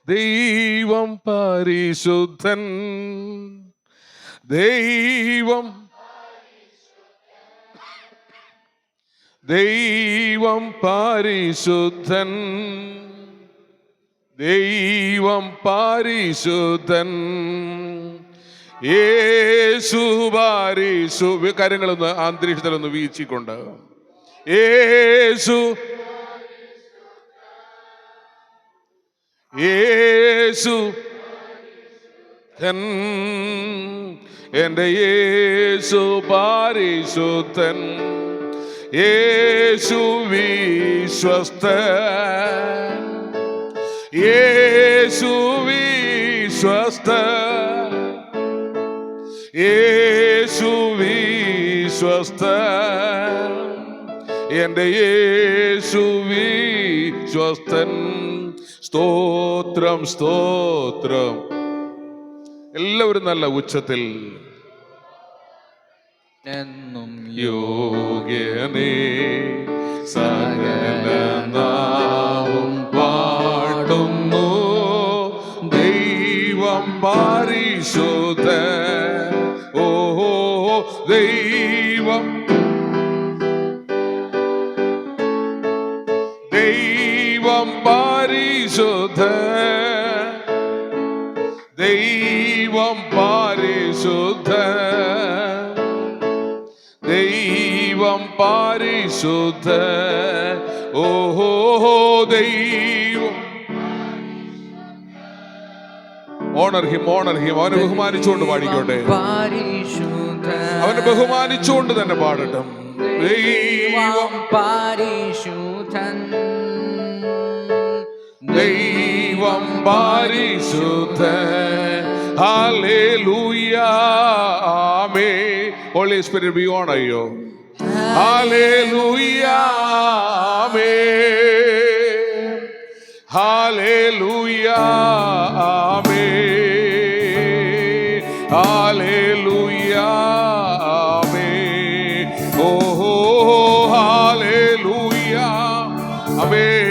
ദൈവം പരിശുദ്ധൻ, ദൈവം ദൈവം പരിശുദ്ധൻ, ദൈവം പരിശുദ്ധൻ, യേശു പരിശു. കാര്യങ്ങളൊന്ന് അന്തരീക്ഷത്തിലൊന്ന് വീഴ്ചിക്കൊണ്ട് യേശു യേശു എൻ്റെ യേശു പരിശുദ്ധൻ, യേശു വിശ്വസ്തൻ, യേശു വിശ്വസ്തൻ, യേശു വിശ്വസ്തൻ, എൻ്റെ യേശു വിശ്വസ്തൻ. സ്തോത്രം സ്തോത്രം. എല്ലാവരും നല്ല ഉച്ചത്തിൽ എന്നും യോഗ്യനേ സകല നാവും പാടുന്നു, ദൈവം പരിശുദ്ധൻ. ഓ ദൈവം ദൈവം പരിശുദ്ധൻ, ദൈവം പരിശുദ്ധൻ, ദൈവം പരിശുദ്ധൻ. ഓഹോ ദൈവം. Honour him, honour him. അവനെ ബഹുമാനിച്ചുകൊണ്ട് പാടിക്കോട്ടെ, അവനെ ബഹുമാനിച്ചുകൊണ്ട് തന്നെ പാടട്ടെ. ദൈവം പരിശുദ്ധൻ, ദൈവം പരിശുദ്ധൻ. ഹല്ലേലൂയ, ആമേൻ. Holy Spirit we honor you. ഹല്ലേലൂയ, ആമേൻ. ഹല്ലേലൂയ, ആമേൻ. ഹല്ലേലൂയ, ആമേൻ. ഓഹോ ഹല്ലേലൂയ, ആമേൻ.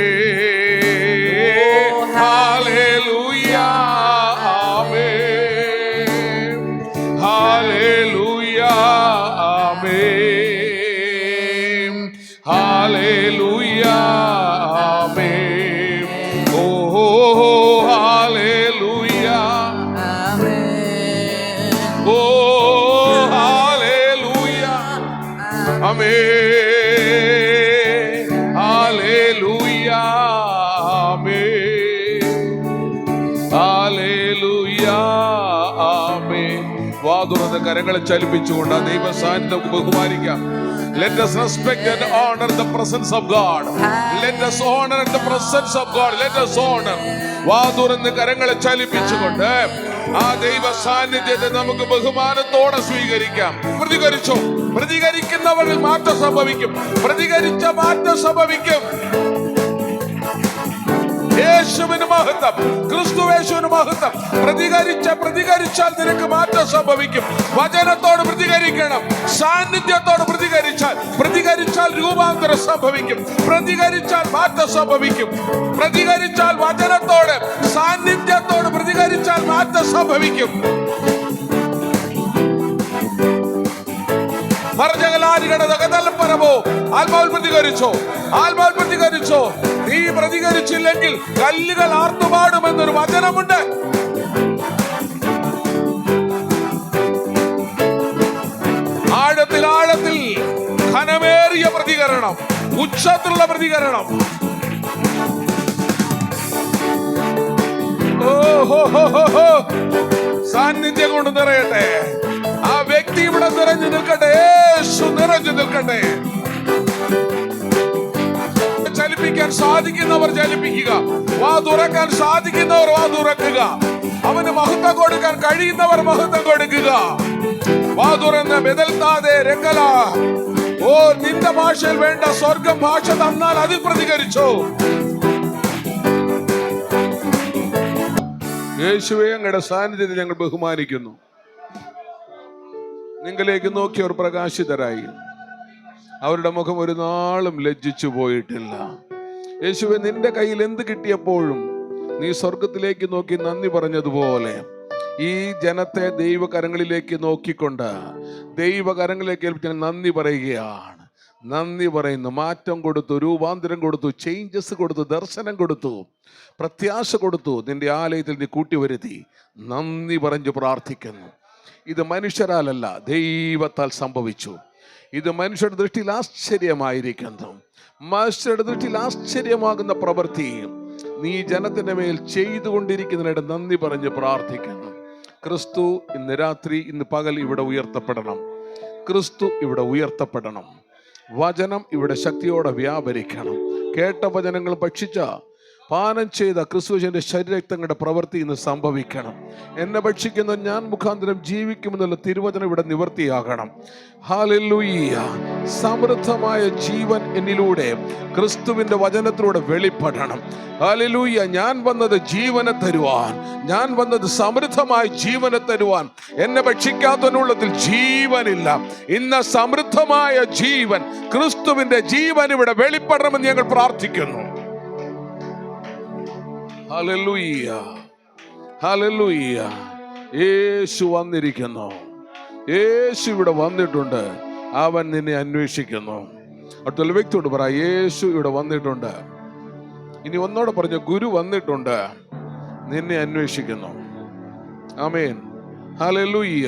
വാതുറന്ന് കരങ്ങളെ ചലിപ്പിച്ചുകൊണ്ട് ആ ദൈവ സാന്നിധ്യം ബഹുമാനിക്കാം. Let us respect and honor the presence of God. Let us honor the presence of God. Let us honor. വാതുറന്ന് കരങ്ങളെ ചലിപ്പിച്ചുകൊണ്ട് ആ ദൈവ സാന്നിധ്യത്തെ നമുക്ക് ബഹുമാനത്തോടെ സ്വീകരിക്കാം. പ്രതികരിച്ചോ, പ്രതികരിക്കുന്നവരിൽ മാറ്റം സംഭവിക്കും. പ്രതികരിച്ച മാറ്റം സംഭവിക്കും. യേശുവിന് മഹത്വം, ക്രിസ്തുയേശുവിന് മഹത്വം. പ്രതികരിച്ചാൽ നിനക്ക് മാറ്റം സംഭവിക്കും. വചനത്തോട് പ്രതികരിക്കണം, സാന്നിധ്യത്തോട് പ്രതികരിച്ചാൽ രൂപാന്തരം സംഭവിക്കും. പ്രതികരിച്ചാൽ മാറ്റം സംഭവിക്കും. പ്രതികരിച്ചാൽ വചനത്തോട് സാന്നിധ്യത്തോട് പ്രതികരിച്ചാൽ മാറ്റം സംഭവിക്കും. ആത്മാവിൽ പ്രതികരിച്ചോ. നീ പ്രതികരിച്ചില്ലെങ്കിൽ കല്ലുകൾ ആർത്തുപാടുമെന്നൊരു വചനമുണ്ട്. ആഴത്തിൽ ഘനമേറിയ പ്രതികരണം, ഉച്ചത്തിലുള്ള പ്രതികരണം. സാന്നിധ്യം കൊണ്ട് നിറയട്ടെ. ആ വ്യക്തി ഇവിടെ നിറഞ്ഞു നിൽക്കട്ടെ. യേശു നിറഞ്ഞു നിൽക്കട്ടെ. ചലിപ്പിക്കാൻ സാധിക്കുന്നവർ ചലിപ്പിക്കുക. വാ തുറക്കാൻ സാധിക്കുന്നവർ വാ തുറക്കുക. അവന് മഹത്വം കൊടുക്കാൻ കഴിയുന്നവർ മഹത്വം കൊടുക്കുക. വാ തുറന്ന് ബദൽത്താതെ രംഗല. ഓ നിന്റെ ഭാഷയിൽ വേണ്ട സ്വർഗം ഭാഷ തന്നാൽ അതിൽ പ്രതികരിച്ചോ. യേശുവേ, അങ്ങയുടെ സാന്നിധ്യത്തെ ഞങ്ങൾ ബഹുമാനിക്കുന്നു. നിങ്ങളിലേക്ക് നോക്കിയവർ പ്രകാശിതരായി. അവരുടെ മുഖം ഒരു നാളും ലജ്ജിച്ചു പോയിട്ടില്ല. യേശുവേ, നിന്റെ കയ്യിൽ എന്ത് കിട്ടിയപ്പോഴും നീ സ്വർഗത്തിലേക്ക് നോക്കി നന്ദി പറഞ്ഞതുപോലെ ഈ ജനത്തെ ദൈവകരങ്ങളിലേക്ക് നോക്കിക്കൊണ്ട് ദൈവകരങ്ങളിലേക്ക് ഏൽപ്പിച്ച് നന്ദി പറയുകയാണ്. നന്ദി പറയുന്നു. മാറ്റം കൊടുത്തു, രൂപാന്തരം കൊടുത്തു, ചേഞ്ചസ് കൊടുത്തു, ദർശനം കൊടുത്തു, പ്രത്യാശ കൊടുത്തു. നിന്റെ ആലയത്തിൽ നീ കൂട്ടിവരുത്തി നന്ദി പറഞ്ഞു പ്രാർത്ഥിക്കുന്നു. ഇത് മനുഷ്യരാലല്ല, ദൈവത്താൽ സംഭവിച്ചു. ഇത് മനുഷ്യരുടെ ദൃഷ്ടിയിൽ ആശ്ചര്യമായിരിക്കുന്നു. മനുഷ്യരുടെ ദൃഷ്ടിയിൽ ആശ്ചര്യമാകുന്ന പ്രവൃത്തി നീ ജനത്തിന്റെ മേൽ ചെയ്തുകൊണ്ടിരിക്കുന്നതിനിടെ നന്ദി പറഞ്ഞ് പ്രാർത്ഥിക്കുന്നു. ക്രിസ്തു ഇന്ന് രാത്രി, ഇന്ന് പകൽ ഇവിടെ ഉയർത്തപ്പെടണം. ക്രിസ്തു ഇവിടെ ഉയർത്തപ്പെടണം. വചനം ഇവിടെ ശക്തിയോടെ വ്യാപരിക്കണം. കേട്ട വചനങ്ങൾ ഭക്ഷിച്ച പാനം ചെയ്ത ക്രിസ്തുവിന്റെ ശരീരരക്തങ്ങളുടെ പ്രവൃത്തി ഇന്ന് സംഭവിക്കണം. എന്നെ ഭക്ഷിക്കുന്ന ഞാൻ മുഖാന്തരം ജീവിക്കുമെന്നുള്ള തിരുവചനം ഇവിടെ നിവർത്തിയാകണം. ഹല്ലേലൂയ. സമൃദ്ധമായ ജീവൻ എന്നിലൂടെ ക്രിസ്തുവിന്റെ വചനത്തിലൂടെ വെളിപ്പെടണം. ഹല്ലേലൂയ. ഞാൻ വന്നത് ജീവനെ തരുവാൻ, ഞാൻ വന്നത് സമൃദ്ധമായ ജീവനെ തരുവാൻ. എന്നെ ഭക്ഷിക്കാത്തതിനുള്ളതിൽ ജീവനില്ല. ഇന്ന് സമൃദ്ധമായ ജീവൻ, ക്രിസ്തുവിന്റെ ജീവൻ ഇവിടെ വെളിപ്പെടണമെന്ന് ഞങ്ങൾ പ്രാർത്ഥിക്കുന്നു. Hallelujah, hallelujah. യേശു വന്നിരിക്കുന്നു. യേശു ഇവിടെ വന്നിട്ടുണ്ട്. അവൻ നിന്നെ അന്വേഷിക്കുന്നു. അടുത്തുള്ള വ്യക്തിയോട് പറ, യേശു ഇവിടെ വന്നിട്ടുണ്ട്. ഇനി ഒന്നോടെ പറഞ്ഞ, ഗുരു വന്നിട്ടുണ്ട്, നിന്നെ അന്വേഷിക്കുന്നു. ആമേൻ. ഹല്ലേലൂയ.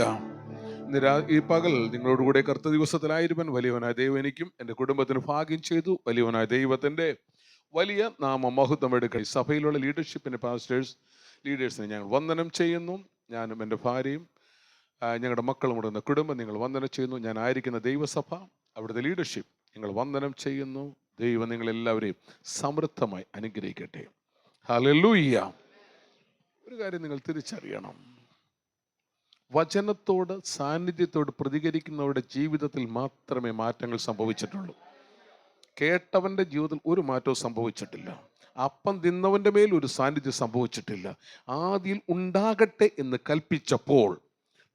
ഈ പകൽ നിങ്ങളോട് കൂടെ കർത്ത ദിവസത്തിലായിരുവൻ വലിയവനായ ദൈവം എനിക്കും എൻ്റെ കുടുംബത്തിന് ഭാഗ്യം ചെയ്തു. വലിയവനായ ദൈവത്തിൻ്റെ വലിയ നാമ മഹത്വം എടുക്കുക. സഭയിലുള്ള ലീഡർഷിപ്പിൻ്റെ ലീഡേഴ്സിനെ ഞങ്ങൾ വന്ദനം ചെയ്യുന്നു. ഞാനും എൻ്റെ ഭാര്യയും ഞങ്ങളുടെ മക്കളും ഉടന്ന കുടുംബം നിങ്ങൾ വന്ദനം ചെയ്യുന്നു. ഞാൻ ആയിരിക്കുന്ന ദൈവസഭ, അവിടുത്തെ ലീഡർഷിപ്പ് നിങ്ങൾ വന്ദനം ചെയ്യുന്നു. ദൈവം നിങ്ങളെല്ലാവരെയും സമൃദ്ധമായി അനുഗ്രഹിക്കട്ടെ. ഹല്ലേലൂയ. ഒരു കാര്യം നിങ്ങൾ തിരിച്ചറിയണം, വചനത്തോട് സാന്നിധ്യത്തോട് പ്രതികരിക്കുന്നവരുടെ ജീവിതത്തിൽ മാത്രമേ മാറ്റങ്ങൾ സംഭവിച്ചിട്ടുള്ളൂ. കേട്ടവന്റെ ജീവിതത്തിൽ ഒരു മാറ്റവും സംഭവിച്ചിട്ടില്ല. അപ്പം തിന്നവന്റെ മേൽ ഒരു സാന്നിധ്യം സംഭവിച്ചിട്ടില്ല. ആദിയിൽ ഉണ്ടാകട്ടെ എന്ന് കൽപ്പിച്ചപ്പോൾ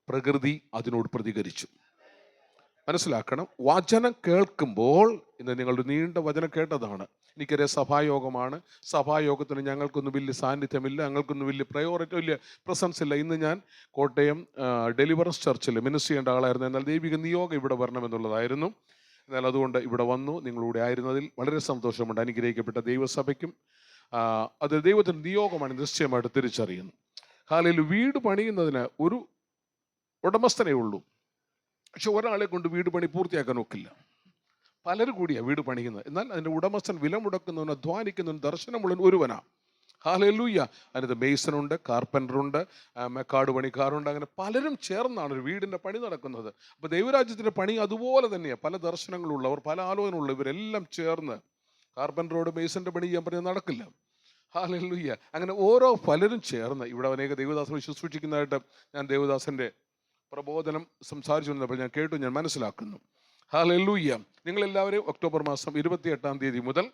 പ്രകൃതി അതിനോട് പ്രതികരിച്ചു. മനസ്സിലാക്കണം, വചനം കേൾക്കുമ്പോൾ, ഇന്ന് നിങ്ങളുടെ നീണ്ട വചനം കേട്ടതാണ്. എനിക്കറിയാം സഭായോഗമാണ്. സഭായോഗത്തിന് ഞങ്ങൾക്കൊന്നും വലിയ സാന്നിധ്യമില്ല, ഞങ്ങൾക്കൊന്നും വലിയ പ്രയോറിറ്റി, വലിയ പ്രസൻസ് ഇല്ല. ഇന്ന് ഞാൻ കോട്ടയം ഡെലിവറൻസ് ചർച്ചിൽ മിനിസ്റ്റർ ചെയ്യേണ്ട ആളായിരുന്നു. എന്നാൽ ദൈവിക നിയോഗം ഇവിടെ വരണമെന്നുള്ളതായിരുന്നു. എന്നാൽ അതുകൊണ്ട് ഇവിടെ വന്നു. നിങ്ങളുടെ ആയിരുന്നതിൽ വളരെ സന്തോഷമുണ്ട്. അനുഗ്രഹിക്കപ്പെട്ട ദൈവസഭയ്ക്കും അത് ദൈവത്തിൻ്റെ നിയോഗമാണ് നിശ്ചയമായിട്ട് തിരിച്ചറിയുന്നു. ഹാലയിൽ വീട് പണിയുന്നതിന് ഒരു ഉടമസ്ഥനേ ഉള്ളൂ. പക്ഷെ ഒരാളെ കൊണ്ട് വീട് പണി പൂർത്തിയാക്കാൻ ഒക്കില്ല. പലരും കൂടിയാണ് വീട് പണിയുന്നത്. എന്നാൽ അതിൻ്റെ ഉടമസ്ഥൻ വില മുടക്കുന്നവന്, അധ്വാനിക്കുന്നവന്, ദർശനമുള്ള ഒരുവനാ. ഹല്ലേലൂയ. അതിനകത്ത് മേസനുണ്ട്, കാർപ്പൻ്ററുണ്ട്, മെക്കാട് പണിക്കാറുണ്ട്. അങ്ങനെ പലരും ചേർന്നാണ് ഒരു വീടിൻ്റെ പണി നടക്കുന്നത്. അപ്പോൾ ദൈവരാജ്യത്തിൻ്റെ പണി അതുപോലെ തന്നെയാണ്. പല ദർശനങ്ങളുള്ളവർ, പല ആലോചനയുള്ള ഇവരെല്ലാം ചേർന്ന് കാർപ്പൻ്ററോട് മേസൻ്റെ പണി ചെയ്യാൻ പറഞ്ഞാൽ നടക്കില്ല. ഹല്ലേലൂയ. അങ്ങനെ ഓരോ പലരും ചേർന്ന് ഇവിടെ അനേക ദൈവദാസനെ ശുശ്രൂഷിക്കുന്നതായിട്ട് ഞാൻ ദേവദാസൻ്റെ പ്രബോധനം സംസാരിച്ചു വന്നപ്പോൾ ഞാൻ കേട്ടു, ഞാൻ മനസ്സിലാക്കുന്നു. ഹല്ലേലൂയ. നിങ്ങളെല്ലാവരും ഒക്ടോബർ മാസം 28 മുതൽ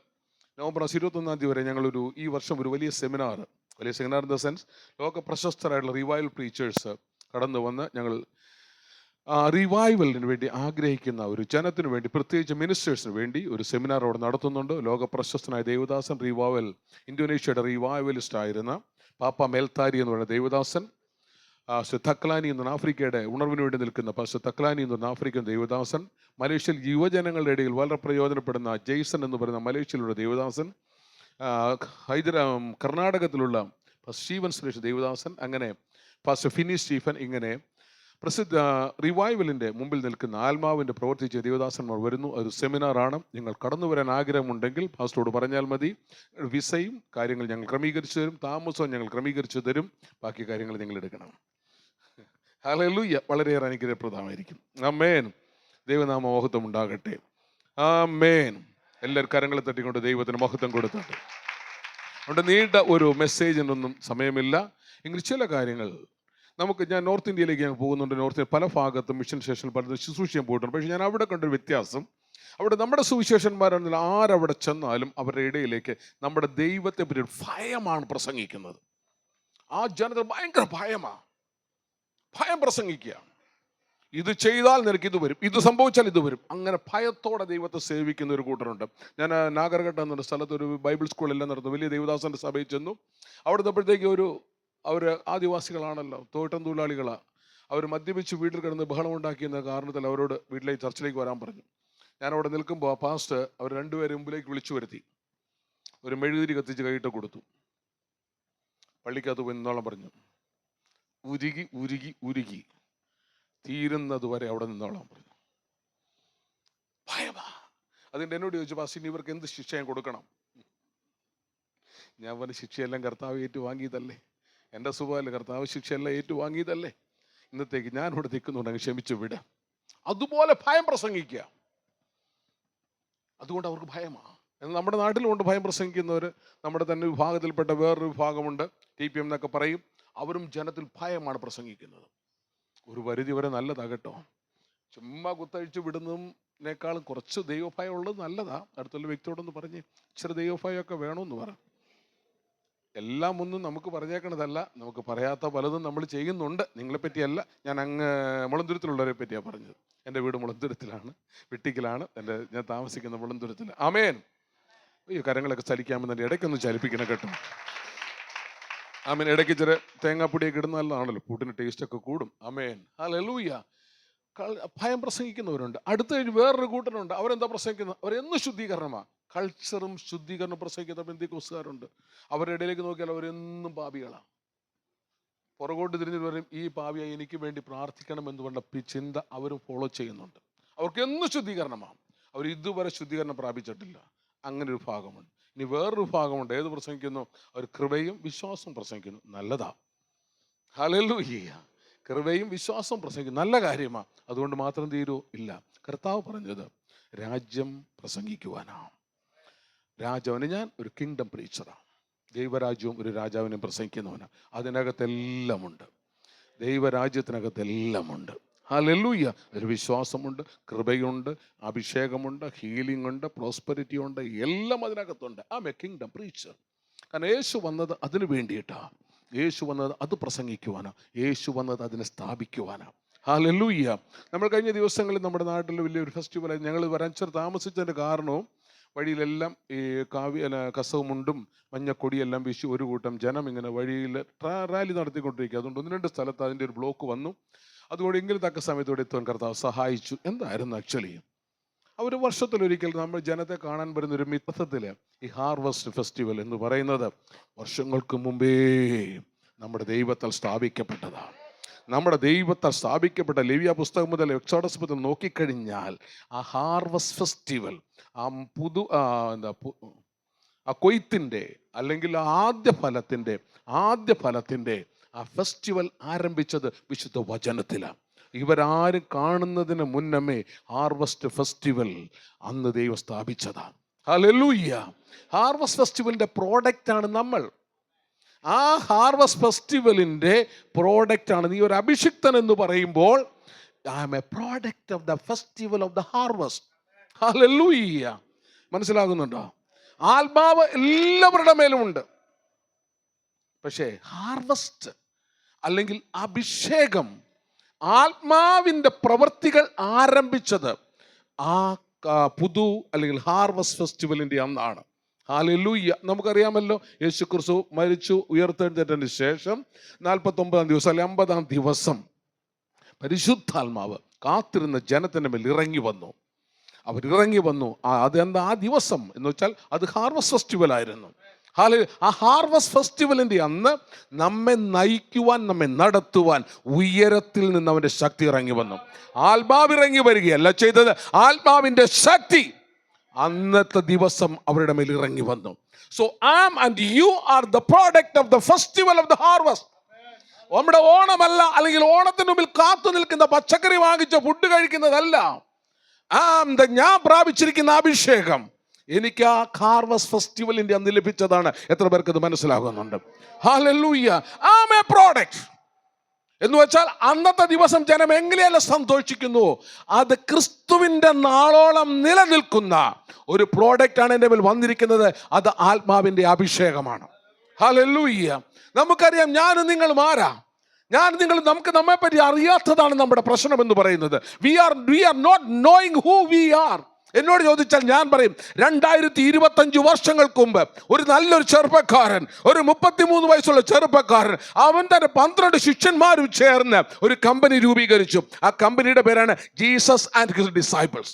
നവംബർ 21 വരെ ഞങ്ങളൊരു ഈ വർഷം ഒരു വലിയ സെമിനാർ ഇൻ ദ സെൻസ് ലോക പ്രശസ്തരായിട്ടുള്ള റിവൈവൽ പ്രീച്ചേഴ്സ് കടന്നു വന്ന് ഞങ്ങൾ റിവൈവലിന് വേണ്ടി ആഗ്രഹിക്കുന്ന ഒരു ജനത്തിന് വേണ്ടി, പ്രത്യേകിച്ച് മിനിസ്റ്റേഴ്സിന് വേണ്ടി ഒരു സെമിനാർ അവിടെ നടത്തുന്നുണ്ട്. ലോക പ്രശസ്തനായ ദേവദാസൻ, റിവൈവൽ ഇന്തോനേഷ്യയുടെ റിവൈവലിസ്റ്റ് ആയിരുന്ന പാപ്പ മേൽത്താരി എന്ന് പറയുന്ന ദേവദാസൻ, തക്ലാനി എന്ന ആഫ്രിക്കയുടെ ഉണർവിന് വേണ്ടി നിൽക്കുന്ന തക്ലാനി എന്ന് പറഞ്ഞ ആഫ്രിക്കൻ ദേവദാസൻ, മലേഷ്യയിൽ യുവജനങ്ങളുടെ ഇടയിൽ വളരെ പ്രയോജനപ്പെടുന്ന ജെയ്സൺ എന്ന് പറയുന്ന മലേഷ്യയിലുള്ള ദേവദാസൻ, കർണാടകത്തിലുള്ള സ്റ്റീവൻ സുരേഷ് ദേവദാസൻ, അങ്ങനെ ഫിനി സ്റ്റീഫൻ, ഇങ്ങനെ പ്രസിദ്ധ റിവൈവലിൻ്റെ മുമ്പിൽ നിൽക്കുന്ന ആത്മാവിൻ്റെ പ്രവർത്തിച്ച ദേവദാസന്മാർ വരുന്നു. ഒരു സെമിനാറാണ്. നിങ്ങൾ കടന്നു വരാൻ ആഗ്രഹമുണ്ടെങ്കിൽ പാസ്റ്ററോട് പറഞ്ഞാൽ മതി. വിസയും കാര്യങ്ങൾ ഞങ്ങൾ ക്രമീകരിച്ചു തരും, താമസവും ഞങ്ങൾ ക്രമീകരിച്ചു തരും. ബാക്കി കാര്യങ്ങൾ നിങ്ങൾ എടുക്കണം. ഹല്ലേലൂയ. വളരെയേറെ അനുഗ്രഹപ്രദമായിരിക്കും. ആമേൻ. ദൈവനാമ മഹത്വം ഉണ്ടാകട്ടെ. ആമേൻ. എല്ലാവരും കരങ്ങളെ തട്ടിക്കൊണ്ട് ദൈവത്തിന് മഹത്വം കൊടുത്തിട്ട്. അതുകൊണ്ട് നീണ്ട ഒരു മെസ്സേജിനൊന്നും സമയമില്ല. എങ്കിൽ ചില കാര്യങ്ങൾ ഞാൻ നോർത്ത് ഇന്ത്യയിലേക്ക് ഞാൻ പോകുന്നുണ്ട്. നോർത്ത് ഇന്ത്യ പല ഭാഗത്തും മിഷൻ സ്റ്റേഷനിൽ പലതും ശുശ്രൂഷിക്കാൻ പോയിട്ടുണ്ട്. പക്ഷേ ഞാൻ അവിടെ കണ്ടൊരു വ്യത്യാസം, അവിടെ നമ്മുടെ സുവിശേഷന്മാരാണെങ്കിൽ ആരവിടെ ചെന്നാലും അവരുടെ ഇടയിലേക്ക് നമ്മുടെ ദൈവത്തെ പറ്റി ഭയമാണ് പ്രസംഗിക്കുന്നത്. ആ ജനത ഭയങ്കര ഭയം പ്രസംഗിക്കുക. ഇത് ചെയ്താൽ നിനക്ക് ഇത് വരും, ഇത് സംഭവിച്ചാൽ ഇത് വരും. അങ്ങനെ ഭയത്തോടെ ദൈവത്തെ സേവിക്കുന്ന ഒരു കൂട്ടരുണ്ട്. ഞാൻ നാഗർഘട്ട എന്നൊരു സ്ഥലത്ത് ഒരു ബൈബിൾ സ്കൂളെല്ലാം നടന്നു. വലിയ ദേവദാസന്റെ സഭയിൽ ചെന്നു. അവിടെ നിന്നപ്പോഴത്തേക്ക് അവർ ആദിവാസികളാണല്ലോ, തോട്ടം തൊഴിലാളികളാണ്. അവർ മദ്യപിച്ച് വീട്ടിൽ കിടന്ന് ബഹളം ഉണ്ടാക്കിയെന്ന കാരണത്തിൽ അവരോട് വീട്ടിലേക്ക് ചർച്ചിലേക്ക് വരാൻ പറഞ്ഞു. ഞാൻ അവിടെ നിൽക്കുമ്പോൾ ആ പാസ്റ്റ് അവർ രണ്ടുപേരെ മുമ്പിലേക്ക് വിളിച്ചു വരുത്തി. ഒരു മെഴുകുതിരി കത്തിച്ച് കൈയിട്ട് കൊടുത്തു. പള്ളിക്കകത്ത് പോയി നിന്നോളം പറഞ്ഞു. ഉരുകി ഉരുകി ഉരുകി തീരുന്നത് വരെ അവിടെ നിന്നോളാൻ പറഞ്ഞു. ഭയമാ. അതിൻ്റെ എന്നോട് ചോദിച്ചു, പാസ്റ്റർ ഇവർക്ക് എന്ത് ശിക്ഷ ഞാൻ കൊടുക്കണം? ഞാൻ പറഞ്ഞ ശിക്ഷയെല്ലാം കർത്താവ് ഏറ്റു വാങ്ങിയതല്ലേ, എൻ്റെ സ്വഭാവമല്ലേ, കർത്താവ് ശിക്ഷയെല്ലാം ഏറ്റു വാങ്ങിയതല്ലേ, ഇന്നത്തേക്ക് ഞാനിവിടെ നിൽക്കുന്നുണ്ടെങ്കിൽ ക്ഷമിച്ചു വിട. അതുപോലെ ഭയം പ്രസംഗിക്കുക. അതുകൊണ്ട് അവർക്ക് ഭയമാണ്. എന്നാൽ നമ്മുടെ നാട്ടിലുമുണ്ട് ഭയം പ്രസംഗിക്കുന്നവർ. നമ്മുടെ തന്നെ വിഭാഗത്തിൽപ്പെട്ട വേറൊരു വിഭാഗമുണ്ട്, TPM എന്നൊക്കെ പറയും. അവരും ജനത്തിൽ ഭയമാണ് പ്രസംഗിക്കുന്നത്. ഒരു പരിധി വരെ നല്ലതാകട്ടോ. ചുമ്മാ കുത്തഴിച്ച് വിടുന്നതിനേക്കാളും കുറച്ച് ദൈവഭയം ഉള്ളത് നല്ലതാ. അടുത്തുള്ള വ്യക്തിയോടൊന്ന് പറഞ്ഞ് ഇച്ചിരി ദൈവഭയമൊക്കെ വേണമെന്ന് പറ. എല്ലാം ഒന്നും നമുക്ക് പറഞ്ഞേക്കണതല്ല, നമുക്ക് പറയാത്ത പലതും നമ്മൾ ചെയ്യുന്നുണ്ട്. നിങ്ങളെപ്പറ്റിയല്ല, ഞാൻ അങ്ങ് മുളന്തുരുത്തിലുള്ളവരെ പറ്റിയാണ് പറഞ്ഞത്. എൻ്റെ വീട് മുളന്തുരുത്തിലാണ്, വെട്ടിക്കലാണ്. ഞാൻ താമസിക്കുന്ന മുളന്തുരുത്തിൽ. ആമേൻ. ഈ കരങ്ങളൊക്കെ ചലിക്കാമെന്നെ ഇടയ്ക്കൊന്ന് ചലിപ്പിക്കണം കേട്ടോ. ആമേൻ. ഇടയ്ക്ക് ചെറിയ തേങ്ങാപ്പൊടിയൊക്കെ ഇടുന്ന നല്ലതാണല്ലോ, കൂട്ടിന് ടേസ്റ്റൊക്കെ കൂടും. ആമേൻ. ഹല്ലേലൂയ. ഭയം പ്രസംഗിക്കുന്നവരുണ്ട്. അടുത്ത കഴിഞ്ഞ് വേറൊരു കൂട്ടനുണ്ട്. അവരെന്താ പ്രസംഗിക്കുന്നത്? അവരെന്നും ശുദ്ധീകരണമാണ്. കൾച്ചറും ശുദ്ധീകരണം പ്രസംഗിക്കുന്ന ബന്ധുക്കോസുകാരുണ്ട്. അവരുടെ ഇടയിലേക്ക് നോക്കിയാൽ അവരെന്നും പാപികളാണ്. പുറകോട്ട് തിരിഞ്ഞിട്ട് പറയും, ഈ പാപിയെ എനിക്ക് വേണ്ടി പ്രാർത്ഥിക്കണം എന്ന് പറഞ്ഞ ചിന്ത അവരും ഫോളോ ചെയ്യുന്നുണ്ട്. അവർക്ക് എന്നും ശുദ്ധീകരണമാണ്. അവർ ഇതുവരെ ശുദ്ധീകരണം പ്രാപിച്ചിട്ടില്ല. അങ്ങനെ ഒരു ഭാഗമുണ്ട്. ഇനി വേറൊരു ഭാഗമുണ്ട്. ഏത് പ്രസംഗിക്കുന്നു? അവർ കൃപയും വിശ്വാസവും പ്രസംഗിക്കുന്നു. നല്ലതാ. ഹല്ലേലൂയ. കൃപയും വിശ്വാസവും പ്രസംഗിക്കുന്നു, നല്ല കാര്യമാണ്. അതുകൊണ്ട് മാത്രം തീരൂ ഇല്ല. കർത്താവ് പറഞ്ഞത് രാജ്യം പ്രസംഗിക്കുവാനാണ്. രാജാവിന് ഞാൻ ഒരു കിങ്ഡം പ്രീച്ചറാണ്. ദൈവരാജ്യവും ഒരു രാജാവിനെ പ്രസംഗിക്കുന്നവനാണ്. അതിനകത്തെല്ലാമുണ്ട്. ദൈവരാജ്യത്തിനകത്തെല്ലാമുണ്ട്. ഹല്ലേലൂയ. ഒരു വിശ്വാസമുണ്ട്, കൃപയുണ്ട്, അഭിഷേകമുണ്ട്, ഹീലിംഗ് ഉണ്ട്, പ്രോസ്പെരിറ്റി ഉണ്ട്, എല്ലാം അതിനകത്തുണ്ട്. Kingdom preacher. കാരണം യേശു വന്നത് അതിനു വേണ്ടിയിട്ടാണ്. യേശു വന്നത് അത് പ്രസംഗിക്കുവാനാണ്. യേശു വന്നത് അതിനെ സ്ഥാപിക്കുവാനാണ്. ഹല്ലേലൂയ. നമ്മൾ കഴിഞ്ഞ ദിവസങ്ങളിൽ നമ്മുടെ നാട്ടിൽ വലിയൊരു ഫെസ്റ്റിവലായി ഞങ്ങൾ വരാൻ താമസിച്ചതിൻ്റെ കാരണവും വഴിയിലെല്ലാം ഈ കസവുമുണ്ടും മഞ്ഞക്കൊടിയെല്ലാം വീശി ഒരു കൂട്ടം ജനം ഇങ്ങനെ വഴിയിൽ റാലി നടത്തിക്കൊണ്ടിരിക്കുക. അതുകൊണ്ട് 1-2 സ്ഥലത്ത് അതിൻ്റെ ഒരു ബ്ലോക്ക് വന്നു. അതുകൊണ്ട് എങ്കിലും തക്ക സമയത്തോടെ എത്തുവാൻ കർത്താവ് സഹായിച്ചു. എന്തായിരുന്നു ആക്ച്വലി ഒരു വർഷത്തിലൊരിക്കൽ നമ്മൾ ജനത്തെ കാണാൻ വരുന്ന ഒരു മിഥത്തിൽ ഈ ഹാർവസ്റ്റ് ഫെസ്റ്റിവൽ എന്ന് പറയുന്നത് വർഷങ്ങൾക്ക് മുമ്പേ നമ്മുടെ ദൈവത്താൽ സ്ഥാപിക്കപ്പെട്ടതാണ്. നമ്മുടെ ദൈവത്താൽ സ്ഥാപിക്കപ്പെട്ട ലേവ്യ പുസ്തകം മുതൽ എക്സോഡസ് മുതൽ നോക്കിക്കഴിഞ്ഞാൽ ആ ഹാർവസ്റ്റ് ഫെസ്റ്റിവൽ, ആ കൊയ്ത്തിൻ്റെ അല്ലെങ്കിൽ ആദ്യ ഫലത്തിൻ്റെ ആ ഫെസ്റ്റിവൽ ആരംഭിച്ചത് വിശുദ്ധ വചനത്തിലാണ്. ഇവരാരും കാണുന്നതിന് മുന്നമേ ഹാർവസ്റ്റ് ഫെസ്റ്റിവൽ അന്ന് ദൈവം സ്ഥാപിച്ചതാണ്. ഹല്ലേലൂയ. ഹാർവസ്റ്റ് ഫെസ്റ്റിവലിന്റെ പ്രോഡക്റ്റാണ് നമ്മൾ. ആ ഹാർവസ്റ്റ് ഫെസ്റ്റിവലിന്റെ പ്രോഡക്റ്റാണ് നീ. ഒരു അഭിഷിക്തൻ എന്ന് പറയുമ്പോൾ I am a product of the festival of the harvest. Hallelujah. മനസ്സിലാകുന്നുണ്ടോ? ആത്മാവ് എല്ലാവരുടെ മേലുമുണ്ട്. പക്ഷേ ഹാർവസ്റ്റ് അല്ലെങ്കിൽ അഭിഷേകം, ആത്മാവിൻ്റെ പ്രവൃത്തികൾ ആരംഭിച്ചത് ആ അല്ലെങ്കിൽ ഹാർവസ്റ്റ് ഫെസ്റ്റിവലിൻ്റെ അന്നാണ്. ഹല്ലേലൂയ. നമുക്കറിയാമല്ലോ, യേശു ക്രിസ്തു മരിച്ചു ഉയർത്തെഴുന്നേറ്റതിന് ശേഷം 49-ാം ദിവസം അല്ലെ 50-ാം ദിവസം പരിശുദ്ധാത്മാവ് കാത്തിരുന്ന ജനത്തിൻ്റെ മേൽ ഇറങ്ങി വന്നു. അവരിറങ്ങി വന്നു. അതെന്താ ആ ദിവസം എന്ന് വെച്ചാൽ അത് ഹാർവസ്റ്റ് ഫെസ്റ്റിവൽ ആയിരുന്നു. ആ ഹാർവസ്റ്റ് ഫെസ്റ്റിവലിൻ്റെ അന്ന് നമ്മെ നയിക്കുവാൻ, നമ്മെ നടത്തുവാൻ ഉയരത്തിൽ നിന്ന് അവൻ്റെ ശക്തി ഇറങ്ങി വന്നു. ആത്മാവ് ഇറങ്ങി വരികയല്ല ചെയ്തത്, ആത്മാവിൻ്റെ ശക്തി അന്നത്തെ ദിവസം അവരുടെ മേൽ ഇറങ്ങി വന്നു. So and you are the product of the festival of the harvest. നമ്മുടെ ഓണമല്ല, അല്ലെങ്കിൽ ഓണത്തിന് മുമ്പിൽ കാത്തു നിൽക്കുന്ന പച്ചക്കറി വാങ്ങിച്ച ഫുഡ് കഴിക്കുന്നതല്ല. ഞാൻ പ്രാപിച്ചിരിക്കുന്ന അഭിഷേകം എനിക്ക് ആ ഹാർവസ്റ്റ് ഫെസ്റ്റിവലിന്റെ അന്ന് ലഭിച്ചതാണ്. എത്ര പേർക്ക് ഇത് മനസ്സിലാകുന്നുണ്ട്? Hallelujah. I am a product എന്ന് വെച്ചാൽ അന്നത്തെ ദിവസം ജനം എങ്ങനെയല്ല സന്തോഷിക്കുന്നു, അത് ക്രിസ്തുവിന്റെ നാളോളം നിലനിൽക്കുന്ന ഒരു പ്രോഡക്റ്റ് ആണ് എൻ്റെ മേൽ വന്നിരിക്കുന്നത്. അത് ആത്മാവിന്റെ അഭിഷേകമാണ്. ഹല്ലേലൂയ. നമുക്കറിയാം ഞാനും നിങ്ങളും ആരാ? നമുക്ക് നമ്മെപ്പറ്റി അറിയാത്തതാണ് നമ്മുടെ പ്രശ്നം എന്ന് പറയുന്നത്. We are not knowing who we are. എന്നോട് ചോദിച്ചാൽ ഞാൻ പറയും, 2025 വർഷങ്ങൾക്ക് മുമ്പ് ഒരു നല്ലൊരു ചെറുപ്പക്കാരൻ, ഒരു 33 വയസ്സുള്ള ചെറുപ്പക്കാരൻ, അവൻ തന്നെ 12 ശിഷ്യന്മാരും ചേർന്ന് ഒരു കമ്പനി രൂപീകരിച്ചു. ആ കമ്പനിയുടെ പേരാണ് ജീസസ് ആൻഡ് ഹിസ് ഡിസൈപ്പിൾസ്.